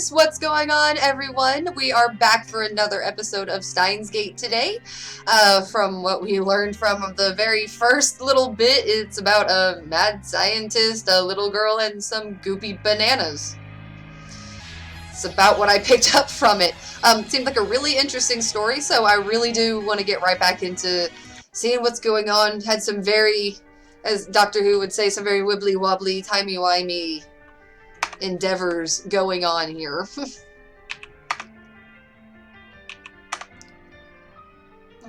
Heinous! What's going on, everyone? We are back for another episode of Steins Gate today. From what we learned from the very first little bit, it's about a mad scientist, a little girl, and some goopy bananas. It's about what I picked up from it. Seemed like a really interesting story, so I really do want to get right back into seeing what's going on. Had some very, as Doctor Who would say, some very wibbly-wobbly, timey-wimey endeavors going on here.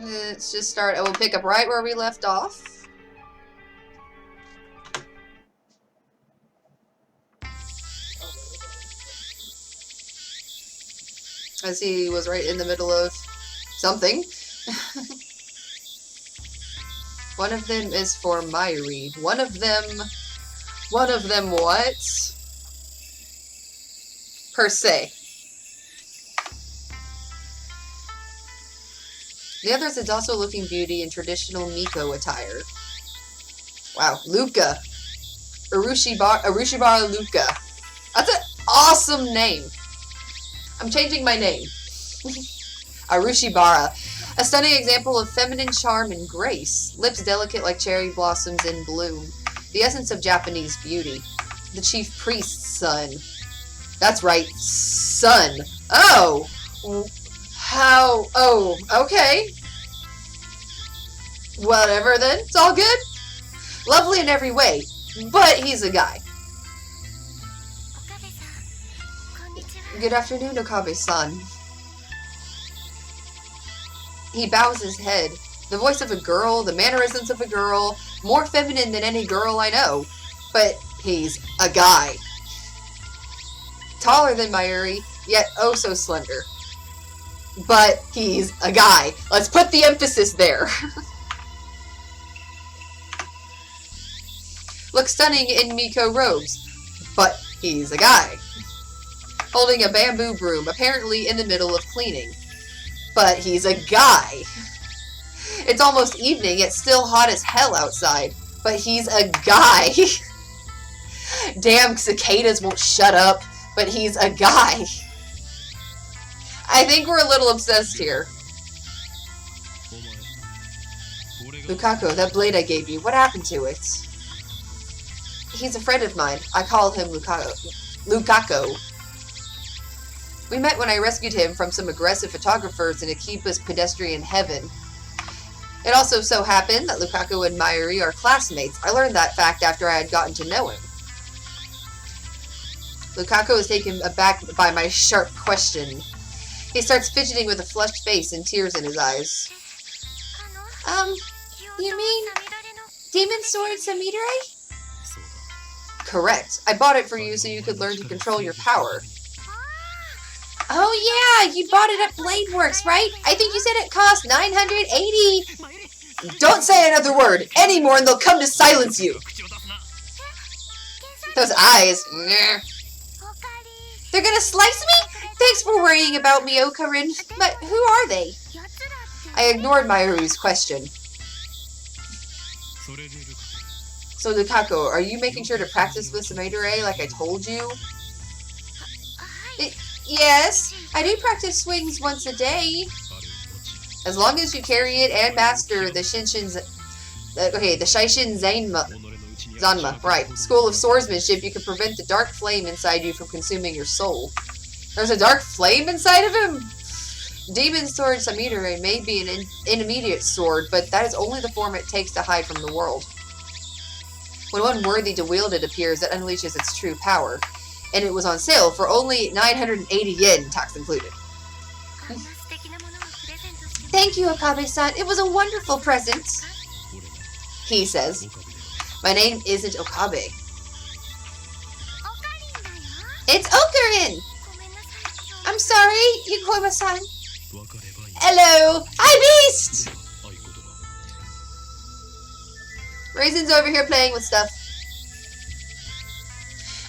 Let's just start. I will pick up right where we left off. As he was right in the middle of something. One of them is for Myri. One of them what? Per se. The other is a docile looking beauty in traditional Miko attire. Wow, Luca. Arushibara Luca. That's an awesome name. I'm changing my name. Arushibara. A stunning example of feminine charm and grace. Lips delicate like cherry blossoms in bloom. The essence of Japanese beauty. The chief priest's son. That's right, son. Oh! How? Oh, okay. Whatever then. It's all good. Lovely in every way, but he's a guy. Good afternoon, Okabe-san. He bows his head. The voice of a girl, the mannerisms of a girl, more feminine than any girl I know. But he's a guy. Taller than Myri, yet oh so slender. But he's a guy. Let's put the emphasis there. Looks stunning in Miko robes, but he's a guy. Holding a bamboo broom, apparently in the middle of cleaning. But he's a guy. It's almost evening, yet still hot as hell outside. But he's a guy. Damn cicadas won't shut up. But he's a guy. I think we're a little obsessed here. Lukaku, that blade I gave you, what happened to it? He's a friend of mine. I call him Lukaku. We met when I rescued him from some aggressive photographers in Akiba's pedestrian heaven. It also so happened that Lukaku and Myri are classmates. I learned that fact after I had gotten to know him. Lukaku is taken aback by my sharp question. He starts fidgeting with a flushed face and tears in his eyes. You mean Demon Sword Samidare? Correct. I bought it for you so you could learn to control your power. Oh yeah, you bought it at Bladeworks, right? I think you said it cost 980. Don't say another word anymore and they'll come to silence you. Those eyes. They're gonna slice me? Thanks for worrying about me, Okarin. But who are they? I ignored Myru's question. So, Lukaku, are you making sure to practice with Samidare like I told you? Yes, I do practice swings once a day. As long as you carry it and master the the Shaishin Zanma, right. School of Swordsmanship, you can prevent the dark flame inside you from consuming your soul. There's a dark flame inside of him? Demon Sword Samidare may be an intermediate sword, but that is only the form it takes to hide from the world. When one worthy to wield it appears, it unleashes its true power. And it was on sale for only 980 yen, tax included. Thank you, Okabe-san. It was a wonderful present. He says. My name isn't Okabe. It's Okarin! I'm sorry, Yukoima-san. Hello! Hi, Beast! Raisin's over here playing with stuff.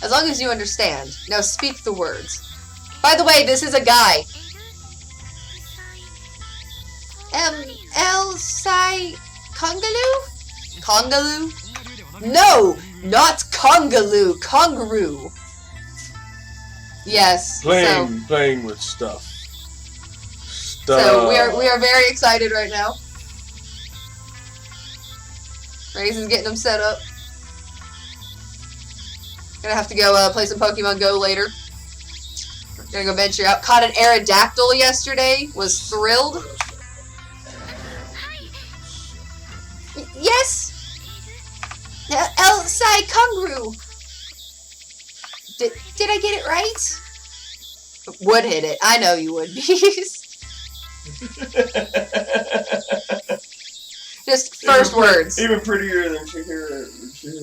As long as you understand. Now speak the words. By the way, this is a guy. El-Sai... Kongaloo? Kongaloo? No! Not Kongaloo! Kongaroo! Yes. Playing with stuff. So we are very excited right now. Raisin's getting them set up. Gonna have to go play some Pokemon Go later. Gonna go venture out. Caught an Aerodactyl yesterday. Was thrilled. Yes. El-Sai Kungru. Did I get it right? Would hit it. I know you would, Beast. Just first words. Even prettier than Chihiro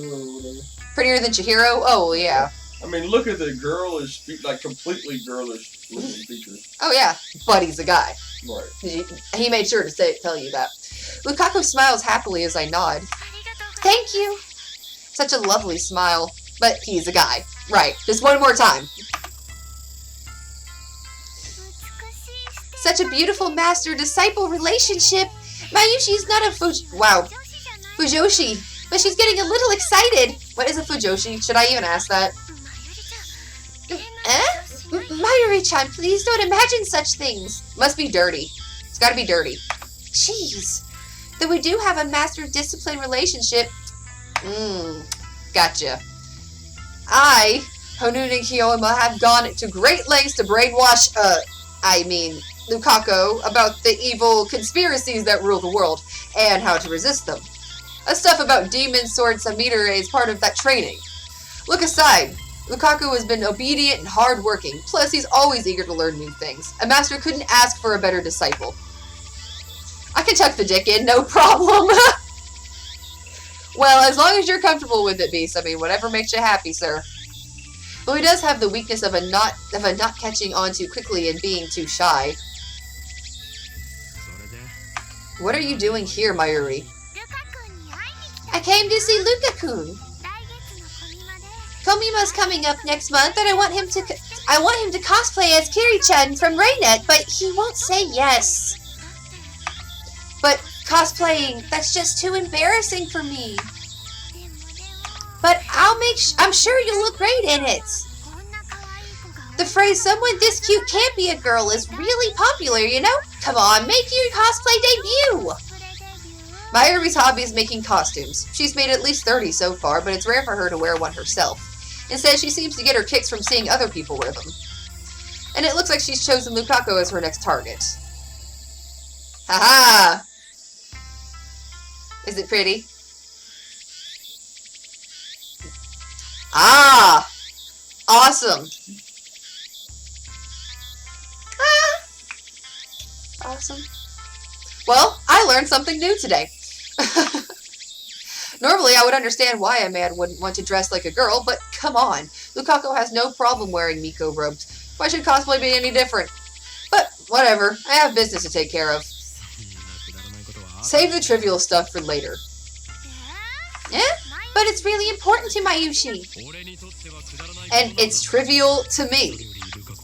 or whatever. Prettier than Chihiro? Oh, yeah. I mean, look at the girlish, like completely girlish looking features. Oh, yeah. But he's a guy. Right. He made sure to tell you that. Lukaku smiles happily as I nod. Thank you. Such a lovely smile. But he's a guy. Right. Just one more time. Such a beautiful master-disciple relationship. Mayushi's not a Fujoshi. But she's getting a little excited. What is a Fujoshi? Should I even ask that? Mayuri-chan, please don't imagine such things. Must be dirty. It's gotta be dirty. Jeez. Though we do have a master-discipline relationship. Gotcha. I, Honun and Kiyoima, have gone to great lengths to brainwash, Lukaku about the evil conspiracies that rule the world, and how to resist them. Stuff about demon sword Samidare is part of that training. Look aside. Lukaku has been obedient and hard-working, plus he's always eager to learn new things. A master couldn't ask for a better disciple. I can tuck the dick in, no problem. Well, as long as you're comfortable with it, Beast. I mean, whatever makes you happy, sir. Though he does have the weakness of a not catching on too quickly and being too shy. What are you doing here, Mayuri? I came to see Luka-kun. Komima's coming up next month, and I want him to cosplay as Kiri-chan from Raynet, but he won't say yes. But cosplaying, that's just too embarrassing for me. But I'm sure you'll look great in it. The phrase "someone this cute can't be a girl" is really popular, you know? Come on, make your cosplay debut! Mayuri's hobby is making costumes. She's made at least 30 so far, but it's rare for her to wear one herself. Instead, she seems to get her kicks from seeing other people wear them. And it looks like she's chosen Lukaku as her next target. Haha! Is it pretty? Ah! Awesome! Ah! Awesome. Well, I learned something new today. Normally, I would understand why a man wouldn't want to dress like a girl, but come on. Lukaku has no problem wearing Miko robes. Why should cosplay be any different? But, whatever. I have business to take care of. Save the trivial stuff for later. Yeah? But it's really important to Mayushi. And it's trivial to me.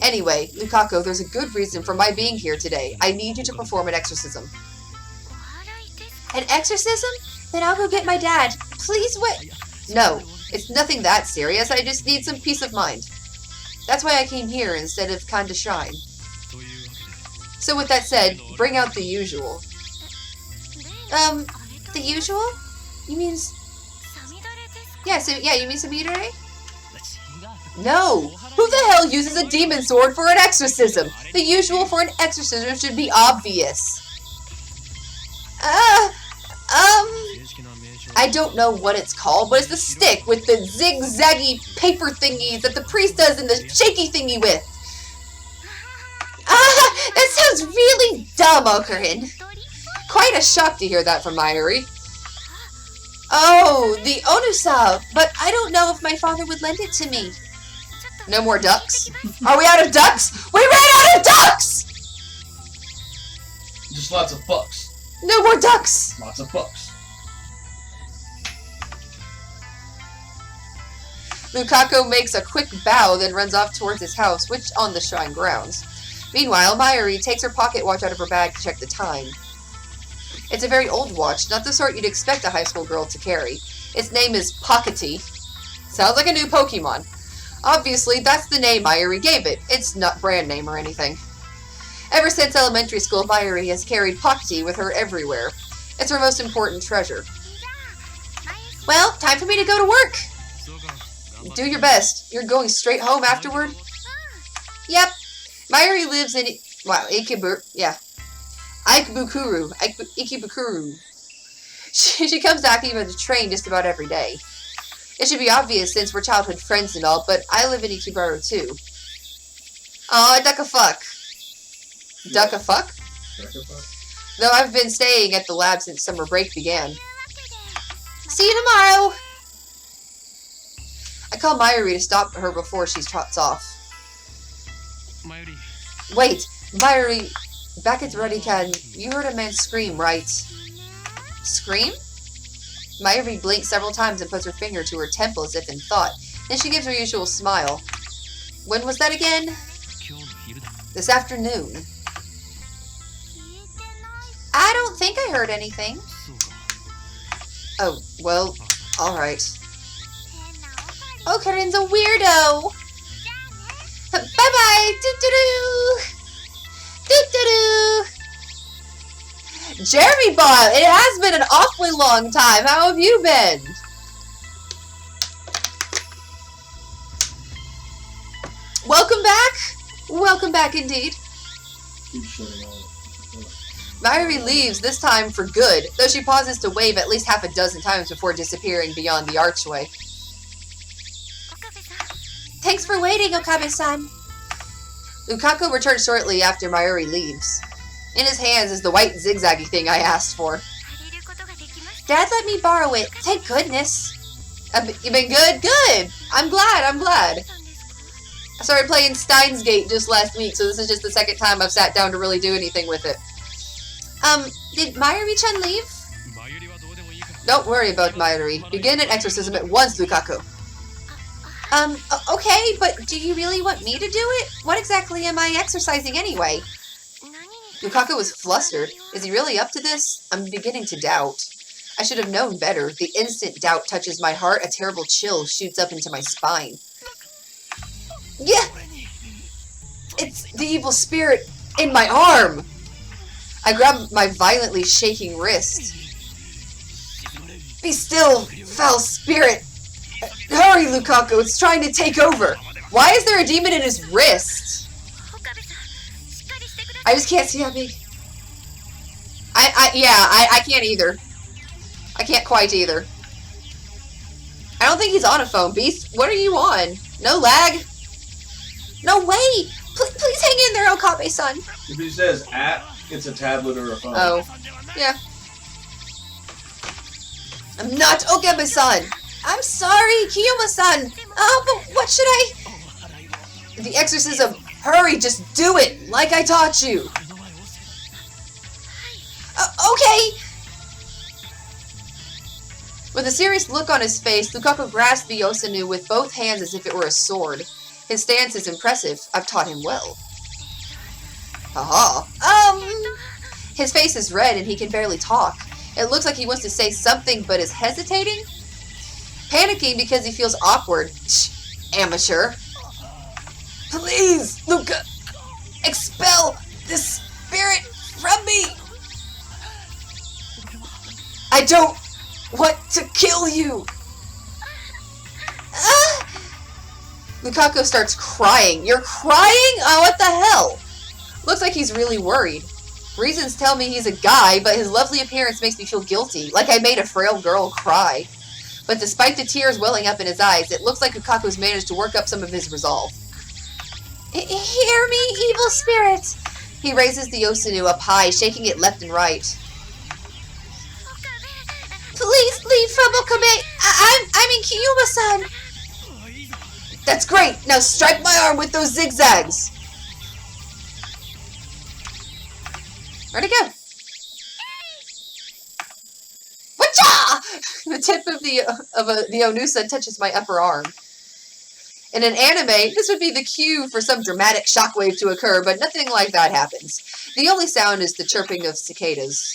Anyway, Lukaku, there's a good reason for my being here today. I need you to perform an exorcism. An exorcism? Then I'll go get my dad. Please wait. No, it's nothing that serious. I just need some peace of mind. That's why I came here instead of kinda shine. So with that said, bring out the usual. The usual? You mean... Yeah, you mean Samidare? No! Who the hell uses a demon sword for an exorcism? The usual for an exorcism should be obvious. I don't know what it's called, but it's the stick with the zigzaggy paper thingies that the priest does in the shaky thingy with. That sounds really dumb, Okurin. Quite a shock to hear that from Mayuri. Oh, the Onusa, but I don't know if my father would lend it to me. No more ducks? Are we out of ducks? We ran out of ducks! Just lots of fucks. No more ducks! Lots of fucks. Lukaku makes a quick bow, then runs off towards his house, which on the shrine grounds. Meanwhile, Mayuri takes her pocket watch out of her bag to check the time. It's a very old watch, not the sort you'd expect a high school girl to carry. Its name is Pockety. Sounds like a new Pokemon. Obviously, that's the name Mayuri gave it. It's not brand name or anything. Ever since elementary school, Mayuri has carried Pakti with her everywhere. It's her most important treasure. Well, time for me to go to work. Do your best. You're going straight home afterward? Yep. Mayuri lives in Ikebukuro. She comes back even to train just about every day. It should be obvious since we're childhood friends and all, but I live in Ikebukuro too. Aw, duck a fuck. Duck a fuck? Though I've been staying at the lab since summer break began. See you tomorrow! I call Mayuri to stop her before she trots off. Wait, Mayuri, back at Radican, you heard a man scream, right? Scream? Mayuri blinks several times and puts her finger to her temple as if in thought. Then she gives her usual smile. When was that again? This afternoon. I don't think I heard anything. Oh, well, alright. Okarin's a weirdo! Bye-bye! Do-do-do! Do-do-do! Jeremy Bob, it has been an awfully long time. How have you been? Welcome back. Welcome back indeed. Mayuri leaves, this time for good, though she pauses to wave at least half a dozen times before disappearing beyond the archway. Thanks for waiting, Okabe-san. Lukaku returns shortly after Mayuri leaves. In his hands is the white zigzaggy thing I asked for. Dad let me borrow it. Thank goodness. You been good? Good. I'm glad. I started playing Steins Gate just last week, so this is just the second time I've sat down to really do anything with it. Did Mayuri-chan leave? Don't worry about Mayuri. Begin an exorcism at once, Lukaku. Okay, but do you really want me to do it? What exactly am I exercising anyway? Lukaku was flustered. Is he really up to this? I'm beginning to doubt. I should have known better. The instant doubt touches my heart, a terrible chill shoots up into my spine. Yeah! It's the evil spirit in my arm! I grab my violently shaking wrist. Be still, foul spirit! Hurry, Lukaku, it's trying to take over! Why is there a demon in his wrist? I just can't see how big. I can't either. I can't quite either. I don't think he's on a phone. Beast, what are you on? No lag? No way! Please hang in there, Okabe-san. If he says app, it's a tablet or a phone. Oh. Yeah. I'm not Okabe-san! I'm sorry, Kiyoma-san! Oh, but what should I... The exorcism. Hurry, just do it, like I taught you. Okay! With a serious look on his face, Lukaku grasps the Yosunu with both hands as if it were a sword. His stance is impressive. I've taught him well. Haha. His face is red and he can barely talk. It looks like he wants to say something but is hesitating. Panicking because he feels awkward. Shh, amateur. Please, Luka, expel this spirit from me. I don't want to kill you. Lukaku starts crying. You're crying? Oh, what the hell? Looks like he's really worried. Reasons tell me he's a guy, but his lovely appearance makes me feel guilty, like I made a frail girl cry. But despite the tears welling up in his eyes, it looks like Lukaku's managed to work up some of his resolve. Hear me, evil spirit! He raises the Yosunu up high, shaking it left and right. Please leave from Okabe! I'm in Kiyuma-san! That's great! Now strike my arm with those zigzags! Where'd it go? Whatcha! The tip of the Onusa touches my upper arm. In an anime, this would be the cue for some dramatic shockwave to occur, but nothing like that happens. The only sound is the chirping of cicadas.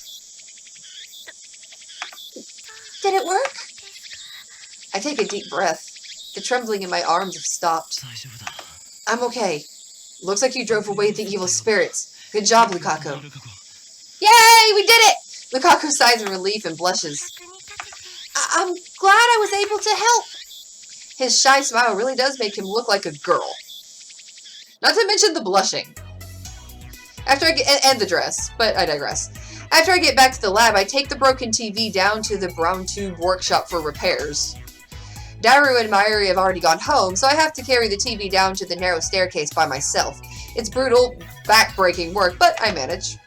Did it work? I take a deep breath. The trembling in my arms have stopped. I'm okay. Looks like you drove away the evil spirits. Good job, Lukaku. Yay! We did it! Lukaku sighs in relief and blushes. I'm glad I was able to help. His shy smile really does make him look like a girl. Not to mention the blushing. After I get, and the dress, but I digress. After I get back to the lab, I take the broken TV down to the brown tube workshop for repairs. Daru and Mayuri have already gone home, so I have to carry the TV down to the narrow staircase by myself. It's brutal, back-breaking work, but I manage.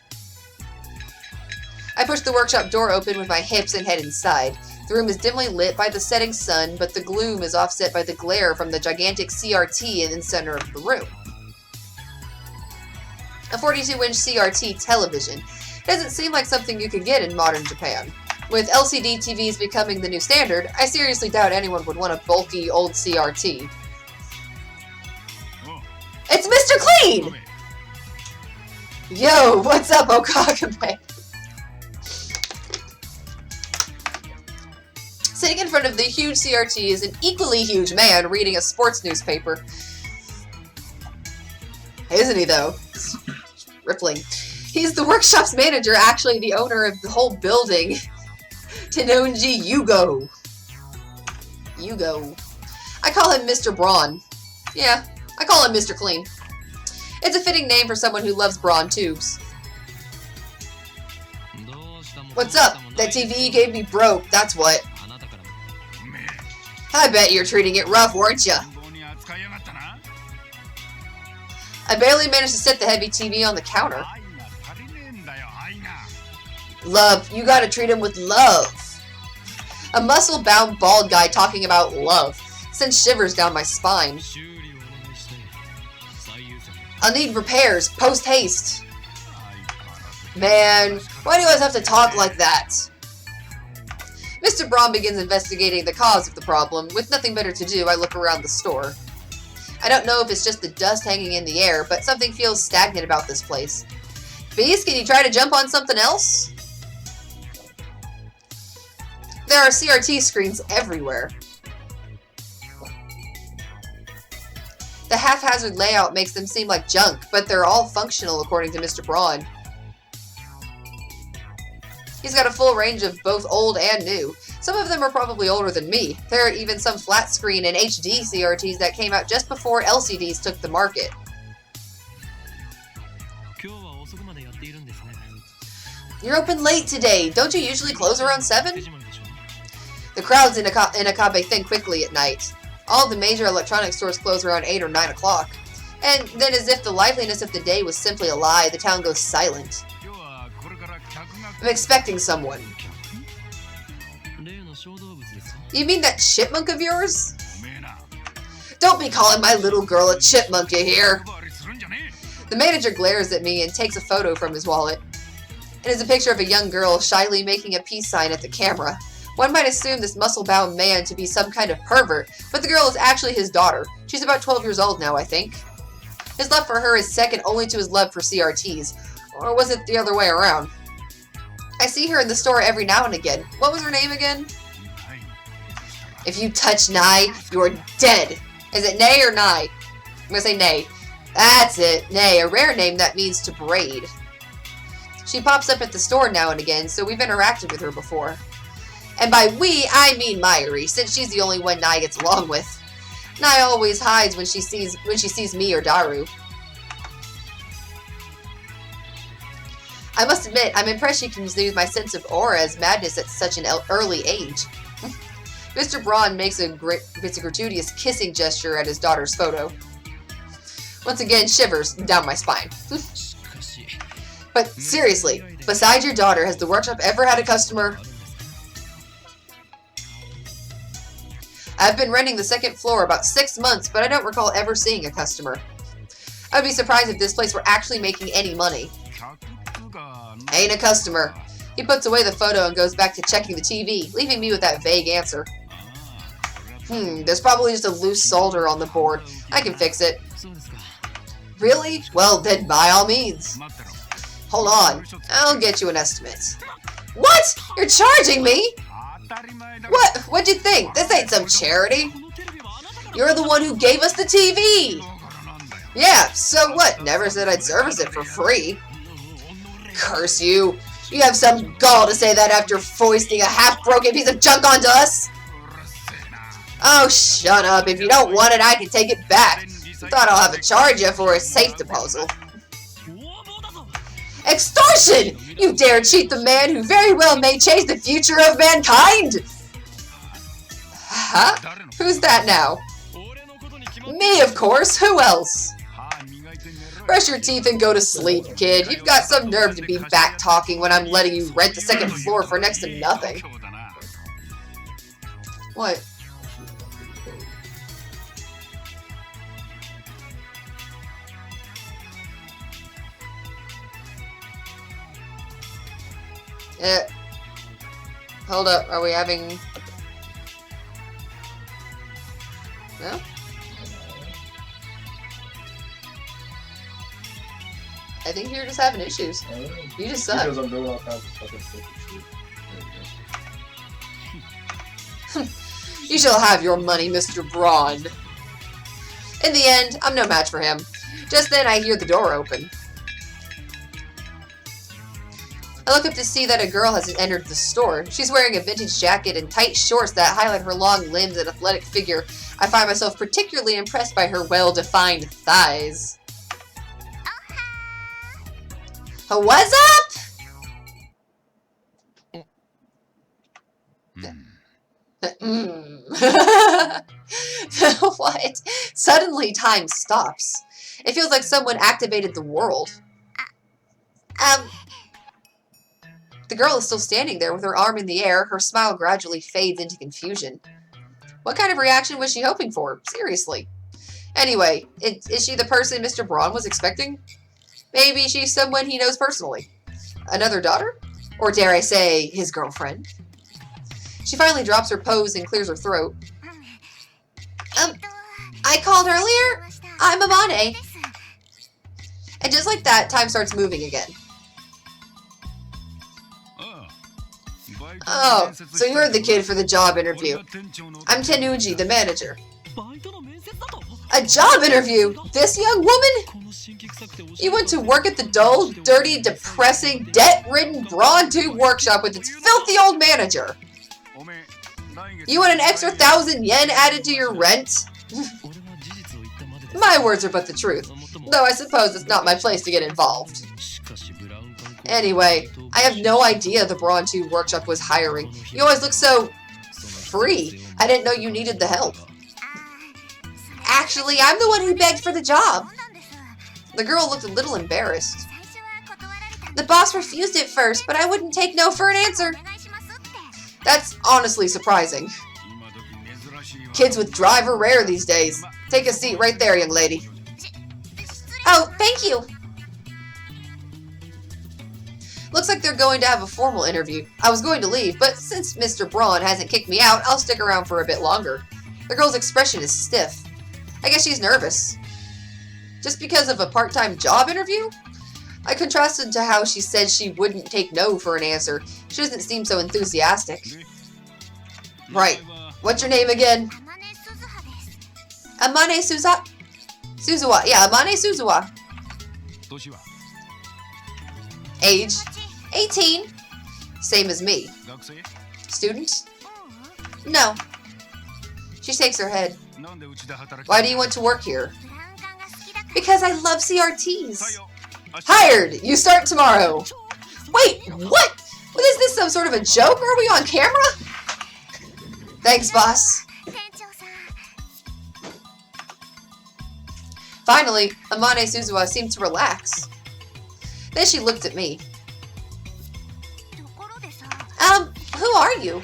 I push the workshop door open with my hips and head inside. The room is dimly lit by the setting sun, but the gloom is offset by the glare from the gigantic CRT in the center of the room. A 42-inch CRT television. It doesn't seem like something you could get in modern Japan. With LCD TVs becoming the new standard, I seriously doubt anyone would want a bulky old CRT. It's Mr. Clean! Yo, what's up, Okagame? Sitting in front of the huge CRT is an equally huge man reading a sports newspaper. Isn't he, though? Rippling. He's the workshop's manager, actually the owner of the whole building. Tenonji Yugo. Yugo. I call him Mr. Braun. Yeah, I call him Mr. Clean. It's a fitting name for someone who loves brawn tubes. What's up? That TV you gave me broke, that's what. I bet you're treating it rough, weren't ya? I barely managed to set the heavy TV on the counter. Love, you gotta treat him with love. A muscle-bound bald guy talking about love sends shivers down my spine. I'll need repairs, post-haste. Man, why do you always have to talk like that? Mr. Braun begins investigating the cause of the problem. With nothing better to do, I look around the store. I don't know if it's just the dust hanging in the air, but something feels stagnant about this place. Beast, can you try to jump on something else? There are CRT screens everywhere. The haphazard layout makes them seem like junk, but they're all functional according to Mr. Braun. He's got a full range of both old and new. Some of them are probably older than me. There are even some flat screen and HD CRTs that came out just before LCDs took the market. You're open late today. Don't you usually close around 7? The crowds in Akabe thin quickly at night. All the major electronic stores close around 8 or 9 o'clock. And then, as if the liveliness of the day was simply a lie, the town goes silent. I'm expecting someone. You mean that chipmunk of yours? Don't be calling my little girl a chipmunk, you hear? The manager glares at me and takes a photo from his wallet. It is a picture of a young girl shyly making a peace sign at the camera. One might assume this muscle-bound man to be some kind of pervert, but the girl is actually his daughter. She's about 12 years old now, I think. His love for her is second only to his love for CRTs. Or was it the other way around? I see her in the store every now and again. What was her name again? If you touch Nai, you're dead. Is it Nay or Nai? I'm gonna say Nay. That's it, Nay, a rare name that means to braid. She pops up at the store now and again, so we've interacted with her before. And by we, I mean Mayuri, since she's the only one Nai gets along with. Nai always hides when she sees me or Daru. I must admit, I'm impressed she can use my sense of aura as madness at such an early age. Mr. Braun makes a gratuitous kissing gesture at his daughter's photo. Once again, shivers down my spine. But seriously, besides your daughter, has the workshop ever had a customer? I've been renting the second floor about 6 months, but I don't recall ever seeing a customer. I would be surprised if this place were actually making any money. Ain't a customer. He puts away the photo and goes back to checking the TV, leaving me with that vague answer. There's probably just a loose solder on the board. I can fix it. Really? Well, then by all means. Hold on. I'll get you an estimate. What? You're charging me? What'd you think? This ain't some charity. You're the one who gave us the TV! Yeah, so what? Never said I'd service it for free. Curse you. You have some gall to say that after foisting a half-broken piece of junk onto us? Oh, shut up. If you don't want it, I can take it back. I thought I'll have to charge you for a safe disposal. Extortion! You dare cheat the man who very well may change the future of mankind! Huh? Who's that now? Me, of course. Who else? Brush your teeth and go to sleep, kid. You've got some nerve to be back-talking when I'm letting you rent the second floor for next to nothing. What? Hold up, are we having... No? I think you're just having issues. You just suck. Because I'm doing all kinds of fucking stupid shit. You shall have your money, Mr. Braun. In the end, I'm no match for him. Just then I hear the door open. I look up to see that a girl has entered the store. She's wearing a vintage jacket and tight shorts that highlight her long limbs and athletic figure. I find myself particularly impressed by her well-defined thighs. What's up? What? Suddenly time stops. It feels like someone activated the world. The girl is still standing there with her arm in the air. Her smile gradually fades into confusion. What kind of reaction was she hoping for? Seriously. Anyway, is she the person Mr. Braun was expecting? Maybe she's someone he knows personally. Another daughter? Or dare I say, his girlfriend? She finally drops her pose and clears her throat. I called earlier? I'm Amane. And just like that, time starts moving again. Oh, so you're the kid for the job interview. I'm Tenuji, the manager. A job interview? This young woman? You went to work at the dull, dirty, depressing, debt-ridden Braun Tube workshop with its filthy old manager. You want an extra 1,000 yen added to your rent? My words are but the truth, though I suppose it's not my place to get involved. Anyway, I have no idea the Braun Tube workshop was hiring. You always look so... free. I didn't know you needed the help. Actually, I'm the one who begged for the job. The girl looked a little embarrassed. The boss refused at first, but I wouldn't take no for an answer. That's honestly surprising. Kids with drive are rare these days. Take a seat right there, young lady. Oh, thank you. Looks like they're going to have a formal interview. I was going to leave, but since Mr. Braun hasn't kicked me out, I'll stick around for a bit longer. The girl's expression is stiff. I guess she's nervous. Just because of a part-time job interview? I contrasted to how she said she wouldn't take no for an answer. She doesn't seem so enthusiastic. Right. What's your name again? Amane Suzuwa. Yeah, Amane Suzuwa. Age? 18. Same as me. Student? No. She shakes her head. Why do you want to work here? Because I love CRTs. Hired! You start tomorrow. Wait, what? Is this some sort of a joke? Are we on camera? Thanks, boss. Finally, Amane Suzuwa seemed to relax. Then she looked at me. Who are you?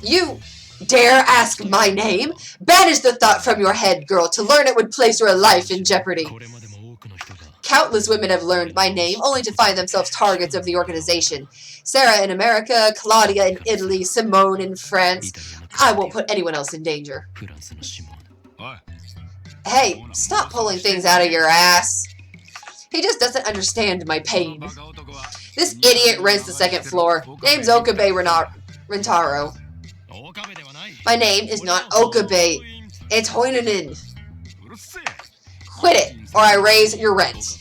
You dare ask my name? Banish the thought from your head, girl. To learn it would place your life in jeopardy. Countless women have learned my name, only to find themselves targets of the organization. Sarah in America, Claudia in Italy, Simone in France. I won't put anyone else in danger. Hey, stop pulling things out of your ass. He just doesn't understand my pain. This idiot rents the second floor. Name's Okabe Rentaro. My name is not Okabe. It's Hoinonin. Quit it, or I raise your rent.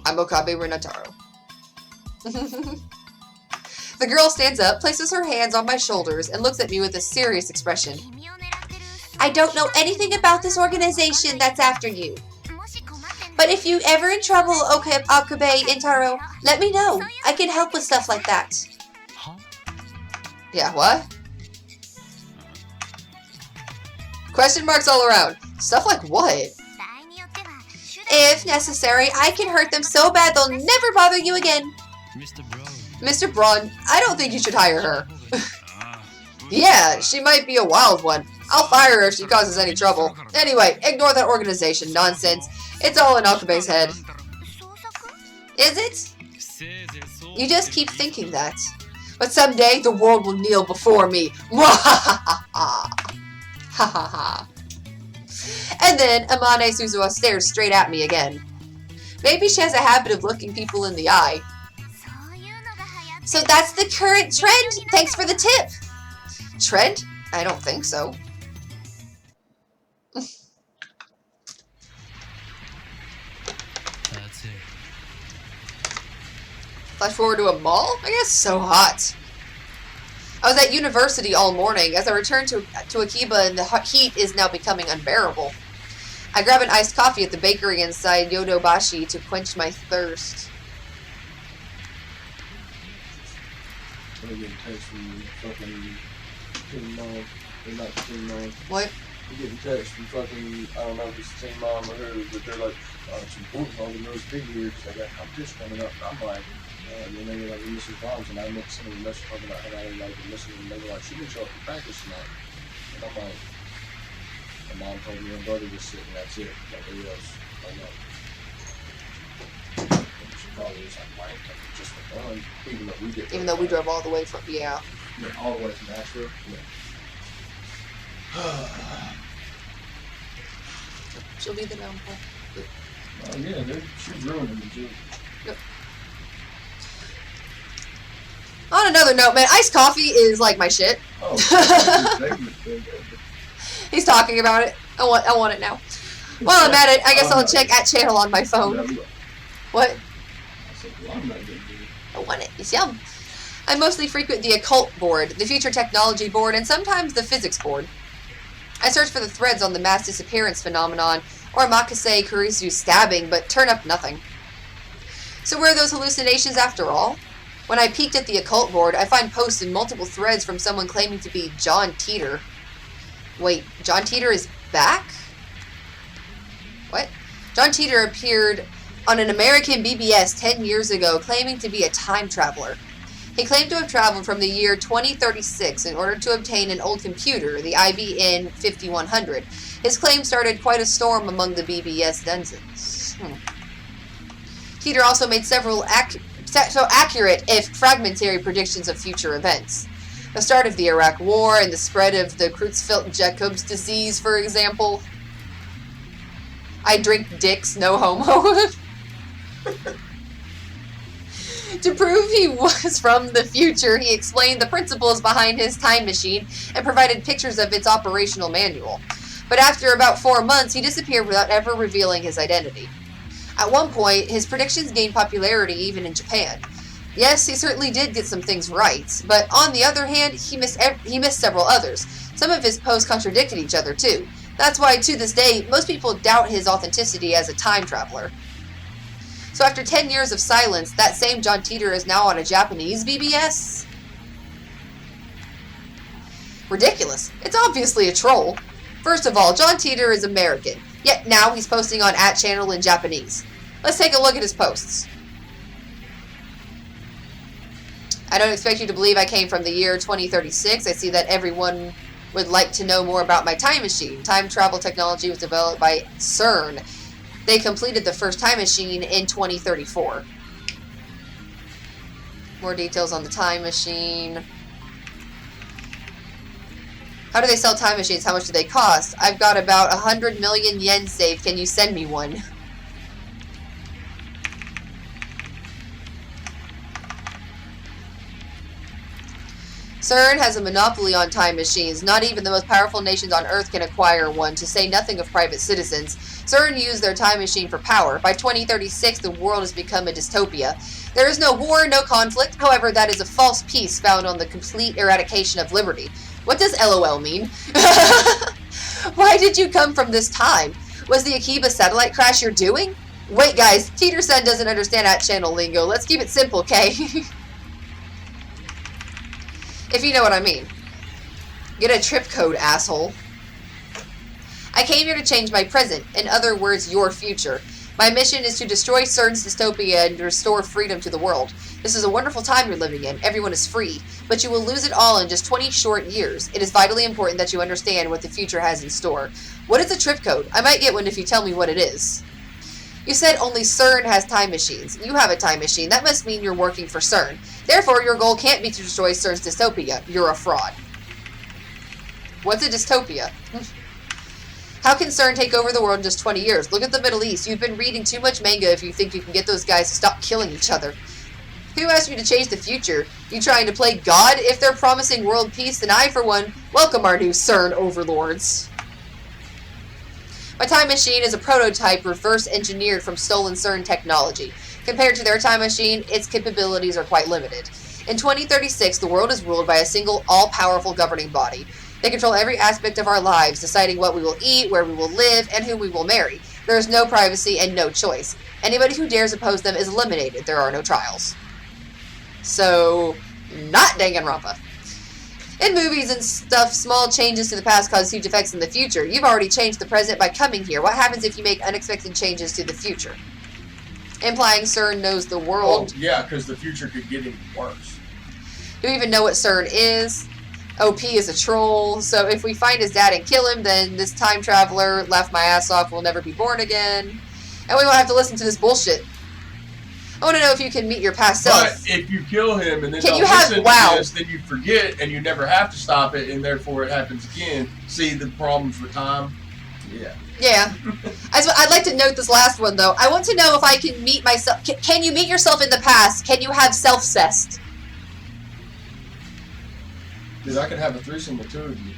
I'm Okabe Renataro. The girl stands up, places her hands on my shoulders, and looks at me with a serious expression. I don't know anything about this organization that's after you. But if you ever in trouble, Okabe Intaro, let me know. I can help with stuff like that. Yeah, what? Question marks all around. Stuff like what? If necessary, I can hurt them so bad they'll never bother you again. Mr. Braun, I don't think you should hire her. Yeah, she might be a wild one. I'll fire her if she causes any trouble. Anyway, ignore that organization nonsense. It's all in Okabe's head. Is it? You just keep thinking that. But someday the world will kneel before me. And then Amane Suzuha stares straight at me again. Maybe she has a habit of looking people in the eye. So that's the current trend? Thanks for the tip. Trend? I don't think so. That's it. Flash forward to a mall? I guess so hot. I was at university all morning. As I returned to Akiba, and the heat is now becoming unbearable. I grab an iced coffee at the bakery inside Yodobashi to quench my thirst. I'm getting text from fucking Teen Mom. They're not Teen Mom. What? I'm getting text from fucking, I don't know if it's Teen Mom or who, but they're like, it's important all the nose figures. They got competition coming up. And I'm like, and then they were like, Mrs. Bombs, and I met some of the messages talking about how I like listening, and they were like, she didn't show up for practice tonight. And I'm like, my mom told me her brother was sick, and that's it. Nobody else. I know. She probably was like, why ain't coming just for fun? Even though we drove all the way from, yeah, all the way from Nashville. Yeah. She'll be the downfall. Oh yeah, dude, she's ruining me too. Yep. On another note, man, iced coffee is like my shit. Oh, he's talking about it. I want it now. While I'm at it, I guess I'll check at channel on my phone. What? I want it. It's yum. I mostly frequent the occult board, the future technology board, and sometimes the physics board. I search for the threads on the mass disappearance phenomenon, or Makase Kurisu's stabbing, but turn up nothing. So where are those hallucinations after all? When I peeked at the occult board, I find posts in multiple threads from someone claiming to be John Teeter. Wait, John Teeter is back? What? John Teeter appeared on an American BBS 10 years ago, claiming to be a time traveler. He claimed to have traveled from the year 2036 in order to obtain an old computer, the IBM 5100. His claim started quite a storm among the BBS dungeons. Teeter also made several accurate, if fragmentary, predictions of future events. The start of the Iraq War and the spread of the Creutzfeldt-Jacobs disease, for example. I drink dicks, no homo. To prove he was from the future, he explained the principles behind his time machine and provided pictures of its operational manual. But after about 4 months, he disappeared without ever revealing his identity. At one point, his predictions gained popularity even in Japan. Yes, he certainly did get some things right, but on the other hand, he missed several others. Some of his posts contradicted each other too. That's why, to this day, most people doubt his authenticity as a time traveler. So after 10 years of silence, that same John Teeter is now on a Japanese BBS? Ridiculous. It's obviously a troll. First of all, John Teeter is American, yet now he's posting on @channel in Japanese. Let's take a look at his posts. I don't expect you to believe I came from the year 2036. I see that everyone would like to know more about my time machine. Time travel technology was developed by CERN. They completed the first time machine in 2034. More details on the time machine. How do they sell time machines? How much do they cost? I've got about 100 million yen saved. Can you send me one? CERN has a monopoly on time machines. Not even the most powerful nations on Earth can acquire one, to say nothing of private citizens. CERN used their time machine for power. By 2036, the world has become a dystopia. There is no war, no conflict. However, that is a false peace found on the complete eradication of liberty. What does LOL mean? Why did you come from this time? Was the Akiba satellite crash you're doing? Wait, guys, Teeter-san doesn't understand at-channel lingo. Let's keep it simple, okay? If you know what I mean. Get a trip code, asshole. I came here to change my present. In other words, your future. My mission is to destroy CERN's dystopia and restore freedom to the world. This is a wonderful time you're living in. Everyone is free. But you will lose it all in just 20 short years. It is vitally important that you understand what the future has in store. What is a trip code? I might get one if you tell me what it is. You said only CERN has time machines. You have a time machine. That must mean you're working for CERN. Therefore, your goal can't be to destroy CERN's dystopia. You're a fraud. What's a dystopia? How can CERN take over the world in just 20 years? Look at the Middle East. You've been reading too much manga if you think you can get those guys to stop killing each other. Who asked you to change the future? You trying to play God? If they're promising world peace, then I, for one, welcome our new CERN overlords. My time machine is a prototype reverse engineered from stolen CERN technology. Compared to their time machine, its capabilities are quite limited. In 2036, the world is ruled by a single all-powerful governing body. They control every aspect of our lives, deciding what we will eat, where we will live, and whom we will marry. There is no privacy and no choice. Anybody who dares oppose them is eliminated. There are no trials. So, not Danganronpa. In movies and stuff, small changes to the past cause huge effects in the future. You've already changed the present by coming here. What happens if you make unexpected changes to the future? Implying CERN knows the world. Oh, yeah, because the future could get even worse. Do we even know what CERN is? OP is a troll, so if we find his dad and kill him, then this time traveler left my ass off will never be born again. And we won't have to listen to this bullshit. I want to know if you can meet your past self. But if you kill him and then Can don't you have- listen wow. to this, then you forget and you never have to stop it, and therefore it happens again. See the problems with time? Yeah. Yeah. I'd like to note this last one, though. I want to know if I can meet myself. Can you meet yourself in the past? Can you have self-cest? Dude, I could have a threesome with two of you.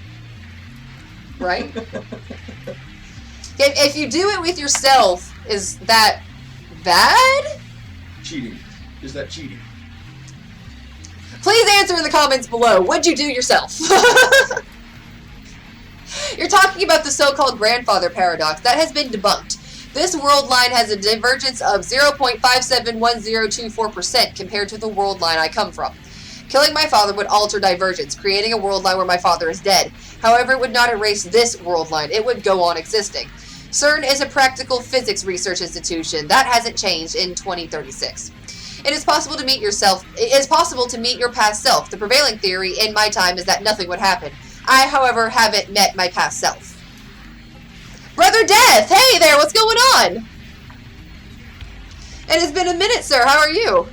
Right? If you do it with yourself, is that bad? Cheating. Is that cheating? Please answer in the comments below. What'd you do yourself? You're talking about the so-called grandfather paradox. That has been debunked. This world line has a divergence of 0.571024% compared to the world line I come from. Killing my father would alter divergence, creating a world line where my father is dead. However, it would not erase this world line. It would go on existing. CERN is a practical physics research institution. That hasn't changed in 2036. It is possible to meet yourself. It is possible to meet your past self. The prevailing theory in my time is that nothing would happen. I, however, haven't met my past self. Brother Death! Hey there, what's going on? It has been a minute, sir. How are you?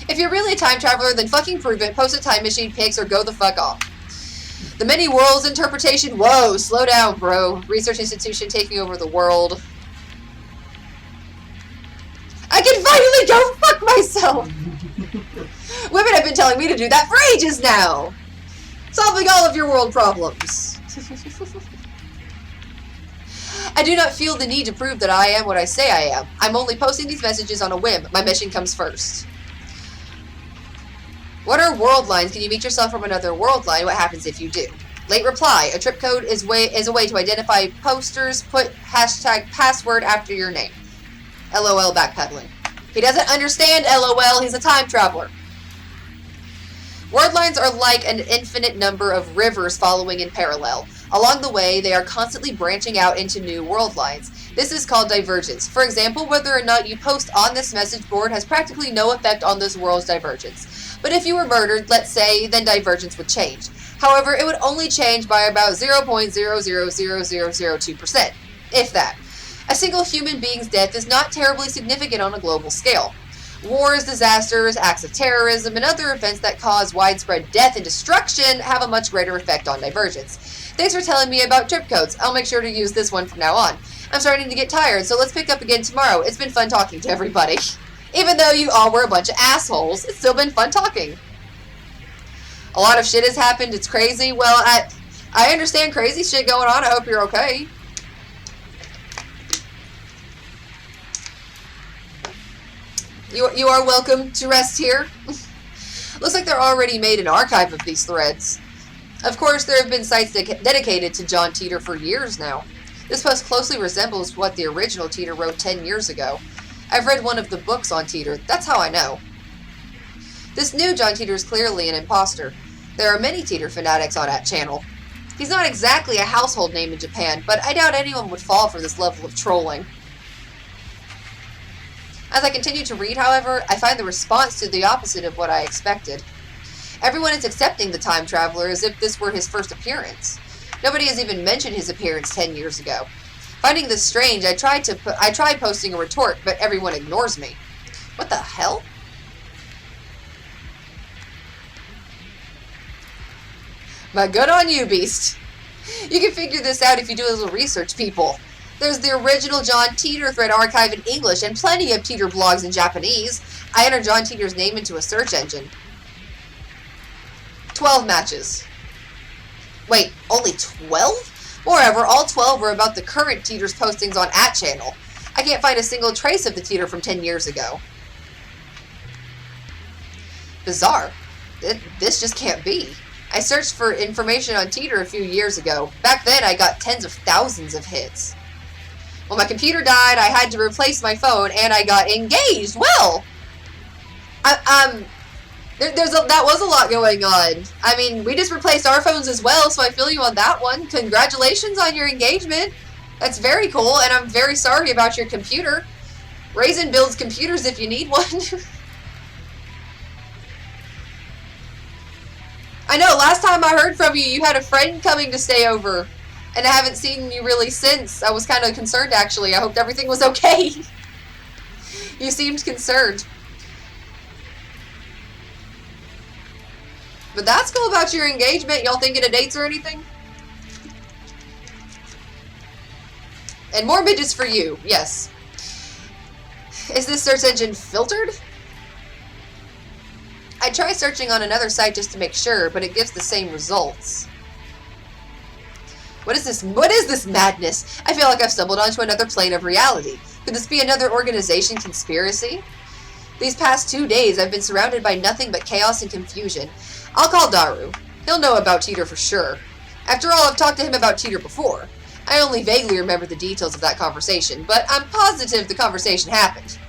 If you're really a time traveler, then fucking prove it. Post a time machine pics or go the fuck off. The many worlds interpretation. Whoa, slow down, bro. Research institution taking over the world. I can finally go fuck myself! Women have been telling me to do that for ages now! Solving all of your world problems. I do not feel the need to prove that I am what I say I am. I'm only posting these messages on a whim. My mission comes first. What are world lines? Can you meet yourself from another world line? What happens if you do? Late reply. A trip code is a way to identify posters. Put hashtag password after your name. LOL backpedaling. He doesn't understand LOL. He's a time traveler. World lines are like an infinite number of rivers following in parallel. Along the way, they are constantly branching out into new world lines. This is called divergence. For example, whether or not you post on this message board has practically no effect on this world's divergence. But if you were murdered, let's say, then divergence would change. However, it would only change by about 0.000002%, if that. A single human being's death is not terribly significant on a global scale. Wars, disasters, acts of terrorism, and other events that cause widespread death and destruction have a much greater effect on divergence. Thanks for telling me about trip codes. I'll make sure to use this one from now on. I'm starting to get tired, so let's pick up again tomorrow. It's been fun talking to everybody. Even though you all were a bunch of assholes, it's still been fun talking. A lot of shit has happened. It's crazy. Well, I understand crazy shit going on. I hope you're okay. You are welcome to rest here. Looks like they're already made an archive of these threads. Of course, there have been sites dedicated to John Teeter for years now. This post closely resembles what the original Teeter wrote 10 years ago. I've read one of the books on Teeter. That's how I know. This new John Teeter is clearly an imposter. There are many Teeter fanatics on that channel. He's not exactly a household name in Japan, but I doubt anyone would fall for this level of trolling. As I continue to read, however, I find the response to the opposite of what I expected. Everyone is accepting the time traveler as if this were his first appearance. Nobody has even mentioned his appearance 10 years ago. Finding this strange, I tried posting a retort, but everyone ignores me. What the hell? But good on you, Beast. You can figure this out if you do a little research, people. There's the original John Teeter thread archive in English and plenty of Teeter blogs in Japanese. I entered John Teeter's name into a search engine. 12 matches. Wait, only 12? Moreover, all 12 were about the current Teeter's postings on @channel. I can't find a single trace of the Teeter from 10 years ago. Bizarre. This just can't be. I searched for information on Teeter a few years ago. Back then, I got tens of thousands of hits. When my computer died, I had to replace my phone, and I got engaged. Well, that was a lot going on. I mean, we just replaced our phones as well, so I feel you on that one. Congratulations on your engagement. That's very cool, and I'm very sorry about your computer. Raisin builds computers if you need one. I know, last time I heard from you, you had a friend coming to stay over. And I haven't seen you really since. I was kind of concerned, actually. I hoped everything was okay. You seemed concerned. But that's cool about your engagement. Y'all thinking of dates or anything? And more midgets for you. Yes. Is this search engine filtered? I tried searching on another site just to make sure, but it gives the same results. What is this? What is this madness? I feel like I've stumbled onto another plane of reality. Could this be another organization conspiracy? These past 2 days, I've been surrounded by nothing but chaos and confusion. I'll call Daru. He'll know about Teeter for sure. After all, I've talked to him about Teeter before. I only vaguely remember the details of that conversation, but I'm positive the conversation happened.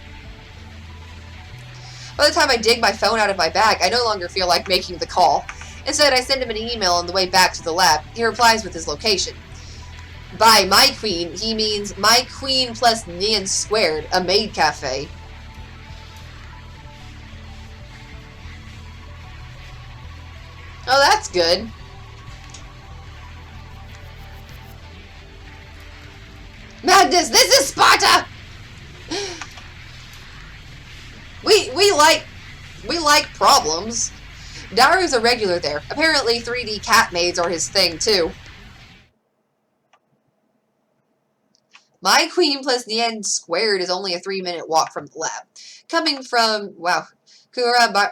By the time I dig my phone out of my bag, I no longer feel like making the call. Instead, I send him an email on the way back to the lab. He replies with his location. By my queen, he means my queen plus Nian squared, a maid cafe. Oh, that's good. Madness, this is Sparta! We like problems. Daru's a regular there. Apparently 3D cat maids are his thing, too. My queen plus Nian squared is only a 3-minute walk from the lab. Coming from, wow, Kuramabe